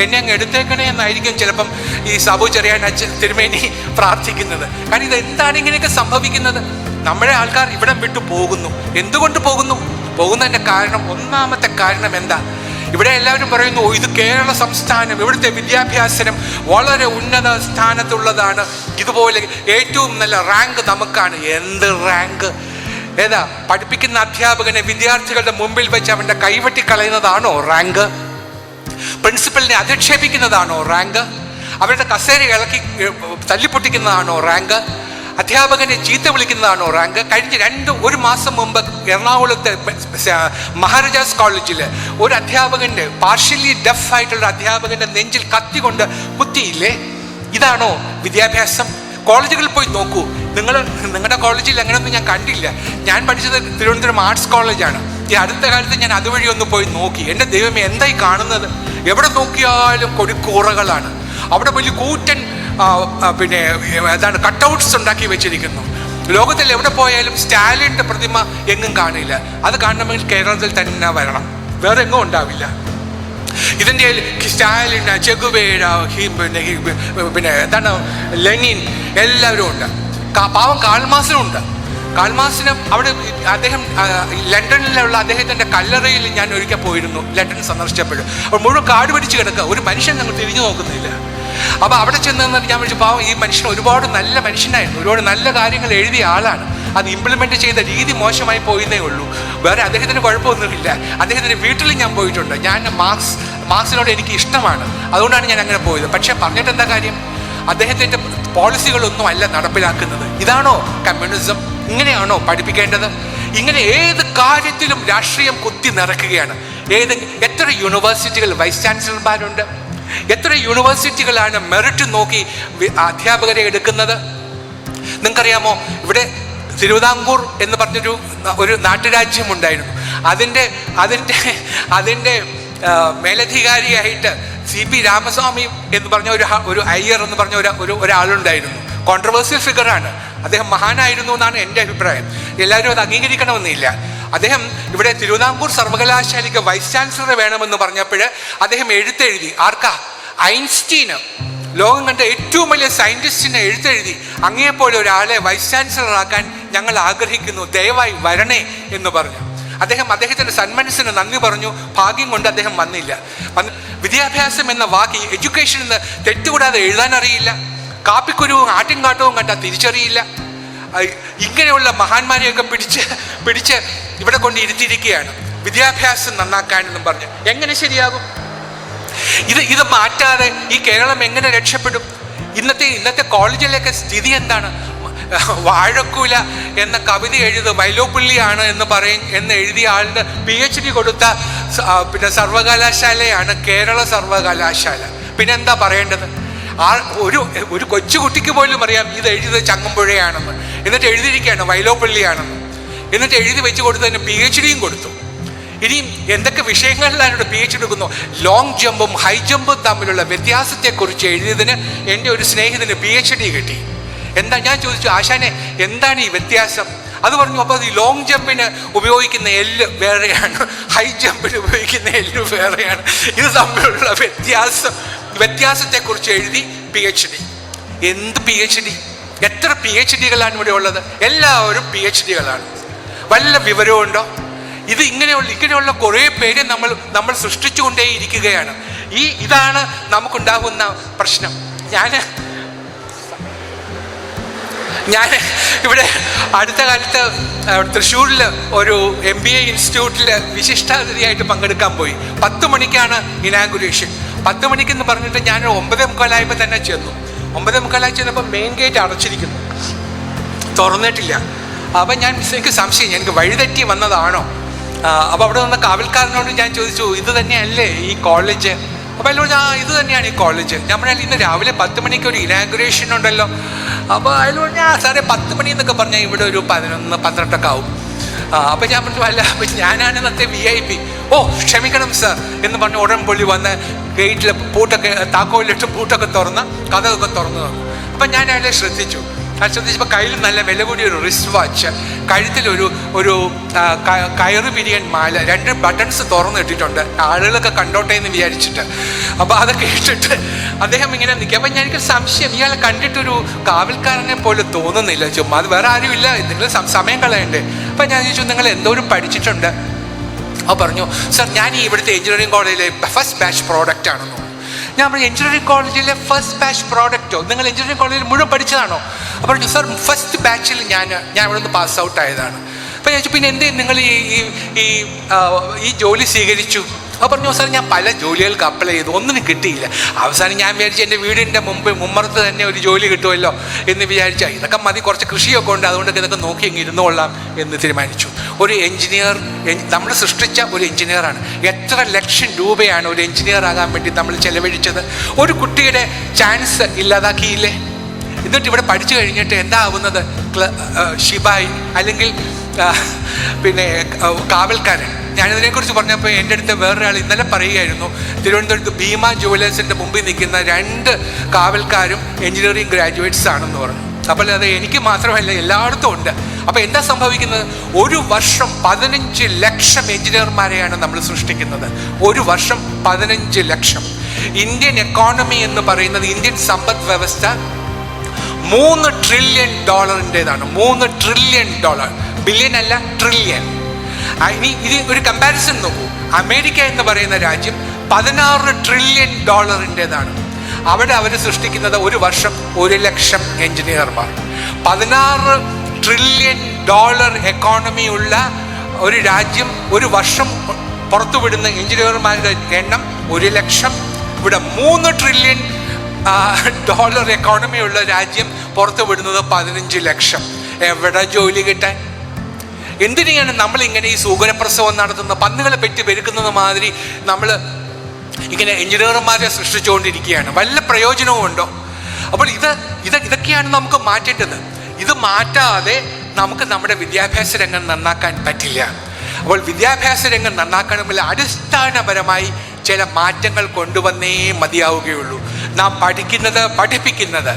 എന്നെ അങ്ങ് എടുത്തേക്കണേ എന്നായിരിക്കും ചിലപ്പം ഈ സബു ചെറിയാൻ തിരുമേനി പ്രാർത്ഥിക്കുന്നത്. കാരണം ഇതെന്താണ് ഇങ്ങനെയൊക്കെ സംഭവിക്കുന്നത്? നമ്മുടെ ആൾക്കാർ ഇവിടെ വിട്ടു പോകുന്നു. എന്തുകൊണ്ട് പോകുന്നതിൻ്റെ കാരണം, ഒന്നാമത്തെ കാരണം എന്താ? ഇവിടെ എല്ലാവരും പറയുന്നു, ഇത് കേരള സംസ്ഥാനം, ഇവിടുത്തെ വിദ്യാഭ്യാസം വളരെ ഉന്നത സ്ഥാനത്തുള്ളതാണ്, ഇതുപോലെ ഏറ്റവും നല്ല റാങ്ക് നമുക്കാണ്. എന്ത് റാങ്ക്? ഏതാ? പഠിപ്പിക്കുന്ന അധ്യാപകനെ വിദ്യാർത്ഥികളുടെ മുമ്പിൽ വെച്ച് അവൻ്റെ കൈവെട്ടി കളയുന്നതാണോ റാങ്ക്? പ്രിൻസിപ്പലിനെ അധിക്ഷേപിക്കുന്നതാണോ റാങ്ക്? അവരുടെ കസേര ഇളക്കി തല്ലിപ്പൊട്ടിക്കുന്നതാണോ റാങ്ക്? അധ്യാപകനെ ചീത്ത വിളിക്കുന്നതാണോ റാങ്ക്? കഴിഞ്ഞ ഒരു മാസം മുമ്പ് എറണാകുളത്തെ മഹാരാജാസ് കോളേജിൽ ഒരു അധ്യാപകൻ്റെ, പാർഷ്യലി ഡെഫ് ആയിട്ടുള്ള അധ്യാപകൻ്റെ നെഞ്ചിൽ കത്തി കൊണ്ട് കുത്തിയില്ലേ? ഇതാണോ വിദ്യാഭ്യാസം? കോളേജുകളിൽ പോയി നോക്കൂ. നിങ്ങളുടെ കോളേജിൽ അങ്ങനെയൊന്നും ഞാൻ കണ്ടില്ല. ഞാൻ പഠിച്ചത് തിരുവനന്തപുരം ആർട്സ് കോളേജാണ്. ഈ അടുത്ത കാലത്ത് ഞാൻ അതുവഴി ഒന്ന് പോയി നോക്കി. എൻ്റെ ദൈവമേ, എന്തായി കാണുന്നത്? എവിടെ നോക്കിയാലും കൊടിക്കൂറകളാണ്. അവിടെ വലിയ കൂറ്റൻ കട്ടൗട്ട്സ് ഉണ്ടാക്കി വെച്ചിരിക്കുന്നു. ലോകത്തിൽ എവിടെ പോയാലും സ്റ്റാലിൻ്റെ പ്രതിമ എങ്ങും കാണില്ല. അത് കാണണമെങ്കിൽ കേരളത്തിൽ തന്നെ വരണം, വേറെ എങ്ങും ഉണ്ടാവില്ല. ഇതിൻ്റെ സ്റ്റാലിൻ, ചെഗുവേര, ലെനിൻ എല്ലാവരും ഉണ്ട്. പാവം കാൾമാസിനുണ്ട്. കാൾമാസിനും അവിടെ അദ്ദേഹം ലണ്ടനിലുള്ള അദ്ദേഹത്തിൻ്റെ കല്ലറയിൽ ഞാൻ ഒരിക്കൽ പോയിരുന്നു, ലണ്ടൻ സന്ദർശിച്ചപ്പോൾ. അപ്പോൾ മുഴുവൻ കാട് പിടിച്ച് കിടക്കുക, ഒരു മനുഷ്യൻ ഞങ്ങൾ തിരിഞ്ഞു നോക്കുന്നില്ല. അപ്പോൾ അവിടെ ചെന്ന് ഞാൻ വിളിച്ചു, പാവം ഈ മനുഷ്യൻ ഒരുപാട് നല്ല മനുഷ്യനായിരുന്നു, ഒരുപാട് നല്ല കാര്യങ്ങൾ എഴുതിയ ആളാണ്. അത് ഇംപ്ലിമെൻറ്റ് ചെയ്ത രീതി മോശമായി പോയെന്നേ ഉള്ളൂ. വേറെ അദ്ദേഹത്തിന് കുഴപ്പമൊന്നുമില്ല. അദ്ദേഹത്തിൻ്റെ വീട്ടിൽ ഞാൻ പോയിട്ടുണ്ട്. ഞാൻ മാർക്സിനോട് എനിക്ക് ഇഷ്ടമാണ്, അതുകൊണ്ടാണ് ഞാൻ അങ്ങനെ പോയത്. പക്ഷേ പറഞ്ഞിട്ട് എന്താ കാര്യം? അദ്ദേഹത്തിൻ്റെ പോളിസികളൊന്നും അല്ല നടപ്പിലാക്കുന്നത്. ഇതാണോ കമ്മ്യൂണിസം? ഇങ്ങനെയാണോ പഠിപ്പിക്കേണ്ടത്? ഇങ്ങനെ ഏത് കാര്യത്തിലും രാഷ്ട്രീയം കുത്തി നിറയ്ക്കുകയാണ്. എത്ര യൂണിവേഴ്സിറ്റികൾ വൈസ് ചാൻസലർമാരുണ്ട്? എത്ര യൂണിവേഴ്സിറ്റികളാണ് മെറിറ്റ് നോക്കി അധ്യാപകരെ എടുക്കുന്നത്? നിങ്ങൾക്കറിയാമോ, ഇവിടെ തിരുവിതാംകൂർ എന്ന് പറഞ്ഞൊരു നാട്ടുരാജ്യമുണ്ടായിരുന്നു. അതിൻ്റെ മേലധികാരിയായിട്ട് CP രാമസ്വാമി എന്ന് പറഞ്ഞ ഒരു അയ്യർ എന്ന് പറഞ്ഞ ഒരാളുണ്ടായിരുന്നു. കോൺട്രവേഴ്സ്യൽ ഫിഗറാണ് അദ്ദേഹം. മഹാനായിരുന്നു എന്നാണ് എൻ്റെ അഭിപ്രായം. എല്ലാവരും അത് അംഗീകരിക്കണമെന്നില്ല. അദ്ദേഹം ഇവിടെ തിരുവിതാംകൂർ സർവകലാശാലയ്ക്ക് വൈസ് ചാൻസലർ വേണമെന്ന് പറഞ്ഞപ്പോൾ അദ്ദേഹം എഴുത്തെഴുതി. ആർക്കാ? ഐൻസ്റ്റീന്, ലോകം കണ്ട ഏറ്റവും വലിയ സയൻറ്റിസ്റ്റിനെ എഴുത്തെഴുതി, അങ്ങേപ്പോലെ ഒരാളെ വൈസ് ചാൻസലറാക്കാൻ ഞങ്ങൾ ആഗ്രഹിക്കുന്നു, ദയവായി വരണേ എന്ന് പറഞ്ഞു. അദ്ദേഹത്തിൻ്റെ സന്മനസ്സിന് നന്ദി പറഞ്ഞു. ഭാഗ്യം കൊണ്ട് അദ്ദേഹം വന്നില്ല. വിദ്യാഭ്യാസം എന്ന വാക്ക്, എഡ്യൂക്കേഷൻ എന്ന് തെറ്റുകൂടാതെ എഴുതാൻ അറിയില്ല. കാപ്പിക്കുരുവും ആട്ടിൻകാട്ടവും കണ്ടാൽ തിരിച്ചറിയില്ല. ഇങ്ങനെയുള്ള മഹാന്മാരെയൊക്കെ പിടിച്ച് ഇവിടെ കൊണ്ട് ഇരുത്തിയിരിക്കുകയാണ്. വിദ്യാഭ്യാസം നന്നാക്കാനെന്നും പറഞ്ഞു. എങ്ങനെ ശരിയാകും? ഇത് മാറ്റാതെ ഈ കേരളം എങ്ങനെ രക്ഷപ്പെടും? ഇന്നത്തെ കോളേജിലേക്ക് സ്ഥിതി എന്താണ്? വാഴക്കൂല എന്ന കവിത എഴുത് വൈലോപ്പിള്ളിയാണ് എന്ന് എഴുതിയ ആളുടെ PhD കൊടുത്ത സർവകലാശാലയാണ് കേരള സർവകലാശാല. പിന്നെന്താ പറയേണ്ടത്? ഒരു കൊച്ചുകുട്ടിക്ക് പോലും അറിയാം ഇത് എഴുതിയത് ചങ്ങമ്പുഴയാണെന്ന്. എന്നിട്ട് എഴുതിയിരിക്കുകയാണ് വൈലോപ്പിള്ളിയാണെന്ന്. എന്നിട്ട് എഴുതി വെച്ച് കൊടുത്തതിന് PhDയും കൊടുത്തു. ഇനിയും എന്തൊക്കെ വിഷയങ്ങളിലാണ് PhD എടുക്കുന്നു? ലോങ് ജമ്പും ഹൈ ജമ്പും തമ്മിലുള്ള വ്യത്യാസത്തെക്കുറിച്ച് എഴുതിയതിന് എൻ്റെ ഒരു സ്നേഹിതന് PhD കിട്ടി. എന്താ? ഞാൻ ചോദിച്ചു, ആശാനെ എന്താണ് ഈ വ്യത്യാസം? അത് പറഞ്ഞു, അപ്പോൾ ഈ ലോങ് ജമ്പിന് ഉപയോഗിക്കുന്ന എല്ല് വേറെയാണ്, ഹൈ ജമ്പിന് ഉപയോഗിക്കുന്ന എല്ല് വേറെയാണ്. ഇത് തമ്മിലുള്ള വ്യത്യാസത്തെക്കുറിച്ച് എഴുതി PhD. എന്ത് PhD? എത്ര PhDകളാണ് ഇവിടെ ഉള്ളത്? എല്ലാവരും PhDകളാണ്. വല്ല വിവരമുണ്ടോ? ഇങ്ങനെയുള്ള കുറേ പേരെ നമ്മൾ സൃഷ്ടിച്ചുകൊണ്ടേയിരിക്കുകയാണ്. ഇതാണ് നമുക്കുണ്ടാകുന്ന പ്രശ്നം. ഞാൻ ഇവിടെ അടുത്ത കാലത്ത് തൃശ്ശൂരിൽ ഒരു MBA ഇൻസ്റ്റിറ്റ്യൂട്ടിൽ വിശിഷ്ടാതിഥിയായിട്ട് പങ്കെടുക്കാൻ പോയി. 10 മണിക്കാണ് ഇനാഗുറേഷൻ. 10 മണിക്കെന്ന് പറഞ്ഞിട്ട് ഞാൻ 9:45 തന്നെ ചെന്നു. 9:45 ചെന്നപ്പോൾ മെയിൻ ഗേറ്റ് അടച്ചിരിക്കുന്നു, തുറന്നിട്ടില്ല. അപ്പം എനിക്ക് സംശയം, എനിക്ക് വഴിതെറ്റി വന്നതാണോ? അപ്പോൾ അവിടെ നിന്ന് കാവൽക്കാരനോട് ഞാൻ ചോദിച്ചു, ഇത് തന്നെയല്ലേ ഈ കോളേജ്? അപ്പോൾ അയാൾ പറഞ്ഞു, ഇത് തന്നെയാണ് ഈ കോളേജ്. ഞാൻ പറഞ്ഞാൽ ഇന്ന് രാവിലെ 10 മണിക്ക് ഒരു ഇനാഗുറേഷൻ ഉണ്ടല്ലോ. അപ്പോൾ അയാൾ പറഞ്ഞു, സാറേ 10 മണി എന്നൊക്കെ പറഞ്ഞാൽ ഇവിടെ ഒരു 11-12 ആവും. അപ്പം ഞാൻ പറഞ്ഞു, അല്ല ഞാനാണ് ഇന്നത്തെ VIP. ഓ ക്ഷമിക്കണം സർ എന്ന് പറഞ്ഞ് ഉടൻപൊള്ളി വന്ന് ഗേറ്റിൽ താക്കോലിട്ട് പൂട്ടൊക്കെ തുറന്ന് കഥകൊക്കെ തുറന്നു തന്നു. അപ്പം ഞാൻ അയാളെ ശ്രദ്ധിച്ചപ്പോൾ കയ്യിൽ നല്ല വില കൂടിയ ഒരു റിസ്റ്റ് വാച്ച്, കഴുത്തിലൊരു കയറ് പിരിയൻ മാല, 2 ബട്ടൺസ് തുറന്നിട്ടിട്ടുണ്ട്. ആളുകളൊക്കെ കണ്ടോട്ടെ എന്ന് വിചാരിച്ചിട്ട്. അപ്പോൾ അതൊക്കെ ഇട്ടിട്ട് അദ്ദേഹം ഇങ്ങനെ നിൽക്കുക. അപ്പം എനിക്ക് സംശയം, ഇയാളെ കണ്ടിട്ടൊരു കാവൽക്കാരനെ പോലെ തോന്നുന്നില്ല. ചുമ്മാ അത് വേറെ ആരുമില്ല, നിങ്ങൾ സമയം കളയണ്ടേ. അപ്പം ഞാൻ ചോദിച്ചു, നിങ്ങൾ എന്തോരം പഠിച്ചിട്ടുണ്ട്? അപ്പോൾ പറഞ്ഞു, സർ ഞാൻ ഇവിടുത്തെ എഞ്ചിനീയറിംഗ് കോളേജിലെ ഫസ്റ്റ് ബാച്ച് പ്രോഡക്റ്റ് ആണെന്ന്. ഞാൻ പറഞ്ഞു, എഞ്ചിനീയറിംഗ് കോളേജിലെ ഫസ്റ്റ് ബാച്ച് പ്രോഡക്റ്റോ? നിങ്ങൾ എഞ്ചിനീയറിംഗ് കോളേജിൽ മുഴുവൻ പഠിച്ചതാണോ? അപ്പോൾ പറഞ്ഞു, സർ ഫസ്റ്റ് ബാച്ചിൽ ഞാൻ ഇവിടെ നിന്ന് പാസ് ഔട്ട് ആയതാണ്. അപ്പോൾ ഞാൻ ചോദിച്ചു, പിന്നെ എന്തേ നിങ്ങൾ ഈ ജോലി സ്വീകരിച്ചു? അപ്പോൾ പറഞ്ഞു, സാർ ഞാൻ പല ജോലികൾക്ക് അപ്ലൈ ചെയ്തു, ഒന്നിനും കിട്ടിയില്ല. അവസാനം ഞാൻ വിചാരിച്ചു എൻ്റെ വീടിൻ്റെ മുമ്പറത്ത് തന്നെ ഒരു ജോലി കിട്ടുമല്ലോ എന്ന് വിചാരിച്ചാൽ ഇതൊക്കെ മതി, കുറച്ച് കൃഷിയൊക്കെ ഉണ്ട്, അതുകൊണ്ടൊക്കെ ഇതൊക്കെ നോക്കി അങ്ങ് ഇരുന്നോളാം എന്ന് തീരുമാനിച്ചു. ഒരു എഞ്ചിനീയർ, നമ്മൾ സൃഷ്ടിച്ച ഒരു എഞ്ചിനീയറാണ്. എത്ര ലക്ഷം രൂപയാണ് ഒരു എഞ്ചിനീയർ ആകാൻ വേണ്ടി നമ്മൾ ചെലവഴിച്ചത്? ഒരു കുട്ടിയുടെ ചാൻസ് ഇല്ലാതാക്കിയില്ലേ? എന്നിട്ട് ഇവിടെ പഠിച്ചു കഴിഞ്ഞിട്ട് എന്താ ആവുന്നത്? ശിപായി അല്ലെങ്കിൽ കാവൽക്കാരൻ. ഞാനിതിനെക്കുറിച്ച് പറഞ്ഞപ്പോൾ എൻ്റെ അടുത്ത് വേറൊരാൾ ഇന്നലെ പറയുകയായിരുന്നു, തിരുവനന്തപുരത്ത് ഭീമ ജുവലേഴ്സിൻ്റെ മുമ്പിൽ നിൽക്കുന്ന 2 കാവൽക്കാരും എഞ്ചിനീയറിംഗ് ഗ്രാജുവേറ്റ്സ് ആണെന്ന് പറഞ്ഞു. അപ്പോൾ അത് എനിക്ക് മാത്രമല്ല, എല്ലായിടത്തും ഉണ്ട്. അപ്പോൾ എന്താ സംഭവിക്കുന്നത്? ഒരു വർഷം 15 ലക്ഷം എഞ്ചിനീയർമാരെയാണ് നമ്മൾ സൃഷ്ടിക്കുന്നത്. ഒരു വർഷം 15 ലക്ഷം. ഇന്ത്യൻ എക്കോണമി എന്ന് പറയുന്നത്, ഇന്ത്യൻ സമ്പദ് വ്യവസ്ഥ $3 ട്രില്യൺ 3 ട്രില്യൺ ബില്യൺ അല്ല, ട്രില്യൺ. ഇനി ഇത് ഒരു കമ്പാരിസൺ നോക്കൂ. അമേരിക്ക എന്ന് പറയുന്ന രാജ്യം $16 ട്രില്യൺ. അവിടെ അവർ സൃഷ്ടിക്കുന്നത് ഒരു വർഷം 1 ലക്ഷം എഞ്ചിനീയർമാർ. $16 ട്രില്യൺ എക്കോണമിയുള്ള ഒരു രാജ്യം ഒരു വർഷം പുറത്തുവിടുന്ന എഞ്ചിനീയർമാരുടെ എണ്ണം 1 ലക്ഷം. ഇവിടെ 3 ട്രില്യൺ ഡോളർ എക്കോണമിയുള്ള രാജ്യം പുറത്തു വിടുന്നത് 15 ലക്ഷം. എവിടെ ജോലി കിട്ടാൻ? എന്തിനാണ് നമ്മളിങ്ങനെ ഈ സൂകരപ്രസവം നടത്തുന്ന പന്നുകളെ പെറ്റി പെരുക്കുന്നത് മാതിരി നമ്മൾ ഇങ്ങനെ എഞ്ചിനീയർമാരെ സൃഷ്ടിച്ചുകൊണ്ടിരിക്കുകയാണ്? വല്ല പ്രയോജനവും ഉണ്ടോ? അപ്പോൾ ഇതൊക്കെയാണ് നമുക്ക് മാറ്റേണ്ടത്. ഇത് മാറ്റാതെ നമുക്ക് നമ്മുടെ വിദ്യാഭ്യാസ രംഗം നന്നാക്കാൻ പറ്റില്ല. അപ്പോൾ വിദ്യാഭ്യാസ രംഗം നന്നാക്കണമെങ്കിൽ അടിസ്ഥാനപരമായി ചില മാറ്റങ്ങൾ കൊണ്ടുവന്നേ മതിയാവുകയുള്ളൂ. നാം പഠിപ്പിക്കുന്നത്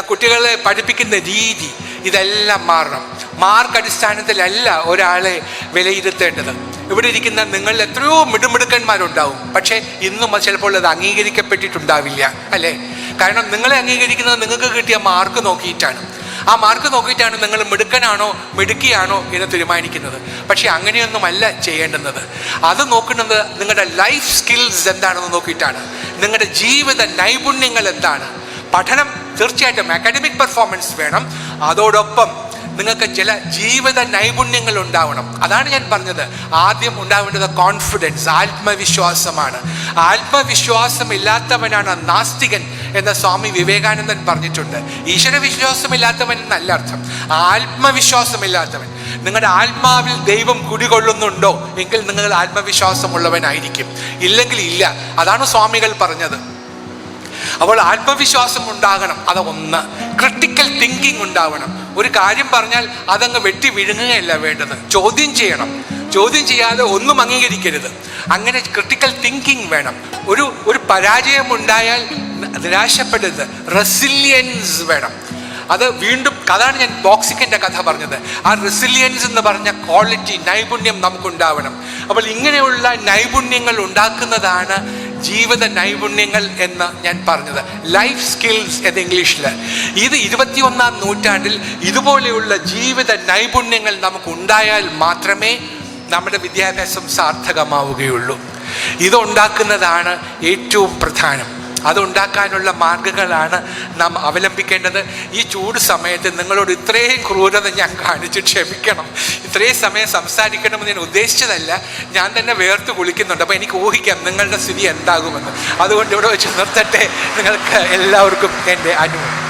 കുട്ടികളെ പഠിപ്പിക്കുന്ന രീതി ഇതെല്ലാം മാറണം. മാർക്ക് അടിസ്ഥാനത്തിലല്ല ഒരാളെ വിലയിരുത്തേണ്ടത്. ഇവിടെ ഇരിക്കുന്ന നിങ്ങൾ എത്രയോ മിടുമിടുക്കന്മാരുണ്ടാവും, പക്ഷേ ഇന്നും ചിലപ്പോൾ അത് അംഗീകരിക്കപ്പെട്ടിട്ടുണ്ടാവില്ല, അല്ലേ? കാരണം നിങ്ങളെ അംഗീകരിക്കുന്നത് നിങ്ങൾക്ക് കിട്ടിയ മാർക്ക് നോക്കിയിട്ടാണ്. ആ മാർക്ക് നോക്കിയിട്ടാണ് നിങ്ങൾ മിടുക്കനാണോ മിടുക്കിയാണോ എന്ന് തീരുമാനിക്കുന്നത്. പക്ഷെ അങ്ങനെയൊന്നുമല്ല ചെയ്യേണ്ടുന്നത്. അത് നോക്കുന്നത് നിങ്ങളുടെ ലൈഫ് സ്കിൽസ് എന്താണെന്ന് നോക്കിയിട്ടാണ്. നിങ്ങളുടെ ജീവിത നൈപുണ്യങ്ങൾ എന്താണ്? പഠനം തീർച്ചയായിട്ടും അക്കാഡമിക് പെർഫോമൻസ് വേണം, അതോടൊപ്പം നിങ്ങൾക്ക് ചില ജീവിത നൈപുണ്യങ്ങൾ ഉണ്ടാവണം. അതാണ് ഞാൻ പറഞ്ഞത്, ആദ്യം ഉണ്ടാവേണ്ടത് കോൺഫിഡൻസ്, ആത്മവിശ്വാസമാണ്. ആത്മവിശ്വാസം ഇല്ലാത്തവനാണ് നാസ്തികൻ എന്ന് സ്വാമി വിവേകാനന്ദൻ പറഞ്ഞിട്ടുണ്ട്. ഈശ്വരവിശ്വാസമില്ലാത്തവൻ എന്നല്ല അർത്ഥം, ആത്മവിശ്വാസമില്ലാത്തവൻ. നിങ്ങളുടെ ആത്മാവിൽ ദൈവം കുടികൊള്ളുന്നുണ്ടോ എങ്കിൽ നിങ്ങൾ ആത്മവിശ്വാസമുള്ളവനായിരിക്കും, ഇല്ലെങ്കിൽ ഇല്ല. അതാണ് സ്വാമികൾ പറഞ്ഞത്. അപ്പോൾ ആത്മവിശ്വാസം ഉണ്ടാകണം. അത് ഒന്ന്. ക്രിട്ടിക്കൽ തിങ്കിങ് ഉണ്ടാവണം. ഒരു കാര്യം പറഞ്ഞാൽ അതങ്ങ് വെട്ടി വിഴുങ്ങുകയല്ല വേണ്ടത്, ചോദ്യം ചെയ്യണം. ചോദ്യം ചെയ്യാതെ ഒന്നും അംഗീകരിക്കരുത്. അങ്ങനെ ക്രിട്ടിക്കൽ തിങ്കിങ് വേണം. ഒരു പരാജയം ഉണ്ടായാൽ നിരാശപ്പെടരുത്, റെസിലിയൻസ് വേണം. അത് വീണ്ടും, അതാണ് ഞാൻ ബോക്സിങ്ങിൻ്റെ കഥ പറഞ്ഞത്. ആ റെസിലിയൻസ് എന്ന് പറഞ്ഞ ക്വാളിറ്റി, നൈപുണ്യം നമുക്കുണ്ടാവണം. അപ്പോൾ ഇങ്ങനെയുള്ള നൈപുണ്യങ്ങൾ ഉണ്ടാക്കുന്നതാണ് ജീവിത നൈപുണ്യങ്ങൾ എന്ന് ഞാൻ പറഞ്ഞത്, ലൈഫ് സ്കിൽസ് എന്ന് ഇംഗ്ലീഷിൽ. ഇത് 21-ാം നൂറ്റാണ്ടിൽ ഇതുപോലെയുള്ള ജീവിത നൈപുണ്യങ്ങൾ നമുക്കുണ്ടായാൽ മാത്രമേ നമ്മുടെ വിദ്യാഭ്യാസം സാർത്ഥകമാവുകയുള്ളൂ. ഇതുണ്ടാക്കുന്നതാണ് ഏറ്റവും പ്രധാനം. അതുണ്ടാക്കാനുള്ള മാർഗങ്ങളാണ് നാം അവലംബിക്കേണ്ടത്. ഈ ചൂട് സമയത്ത് നിങ്ങളോട് ഇത്രയും ക്രൂരത ഞാൻ കാണിച്ച് ക്ഷമിക്കണം. ഇത്രയും സമയം സംസാരിക്കണമെന്ന് ഞാൻ ഉദ്ദേശിച്ചതല്ല, ഞാൻ തന്നെ വേർത്ത് കുളിക്കുന്നുണ്ട്. അപ്പോൾ എനിക്ക് ഊഹിക്കാം നിങ്ങളുടെ സ്ഥിതി എന്താകുമെന്ന്. അതുകൊണ്ട് ഇവിടെ വെച്ച് നിർത്തട്ടെ. നിങ്ങൾക്ക് എല്ലാവർക്കും എൻ്റെ അനുഭവം.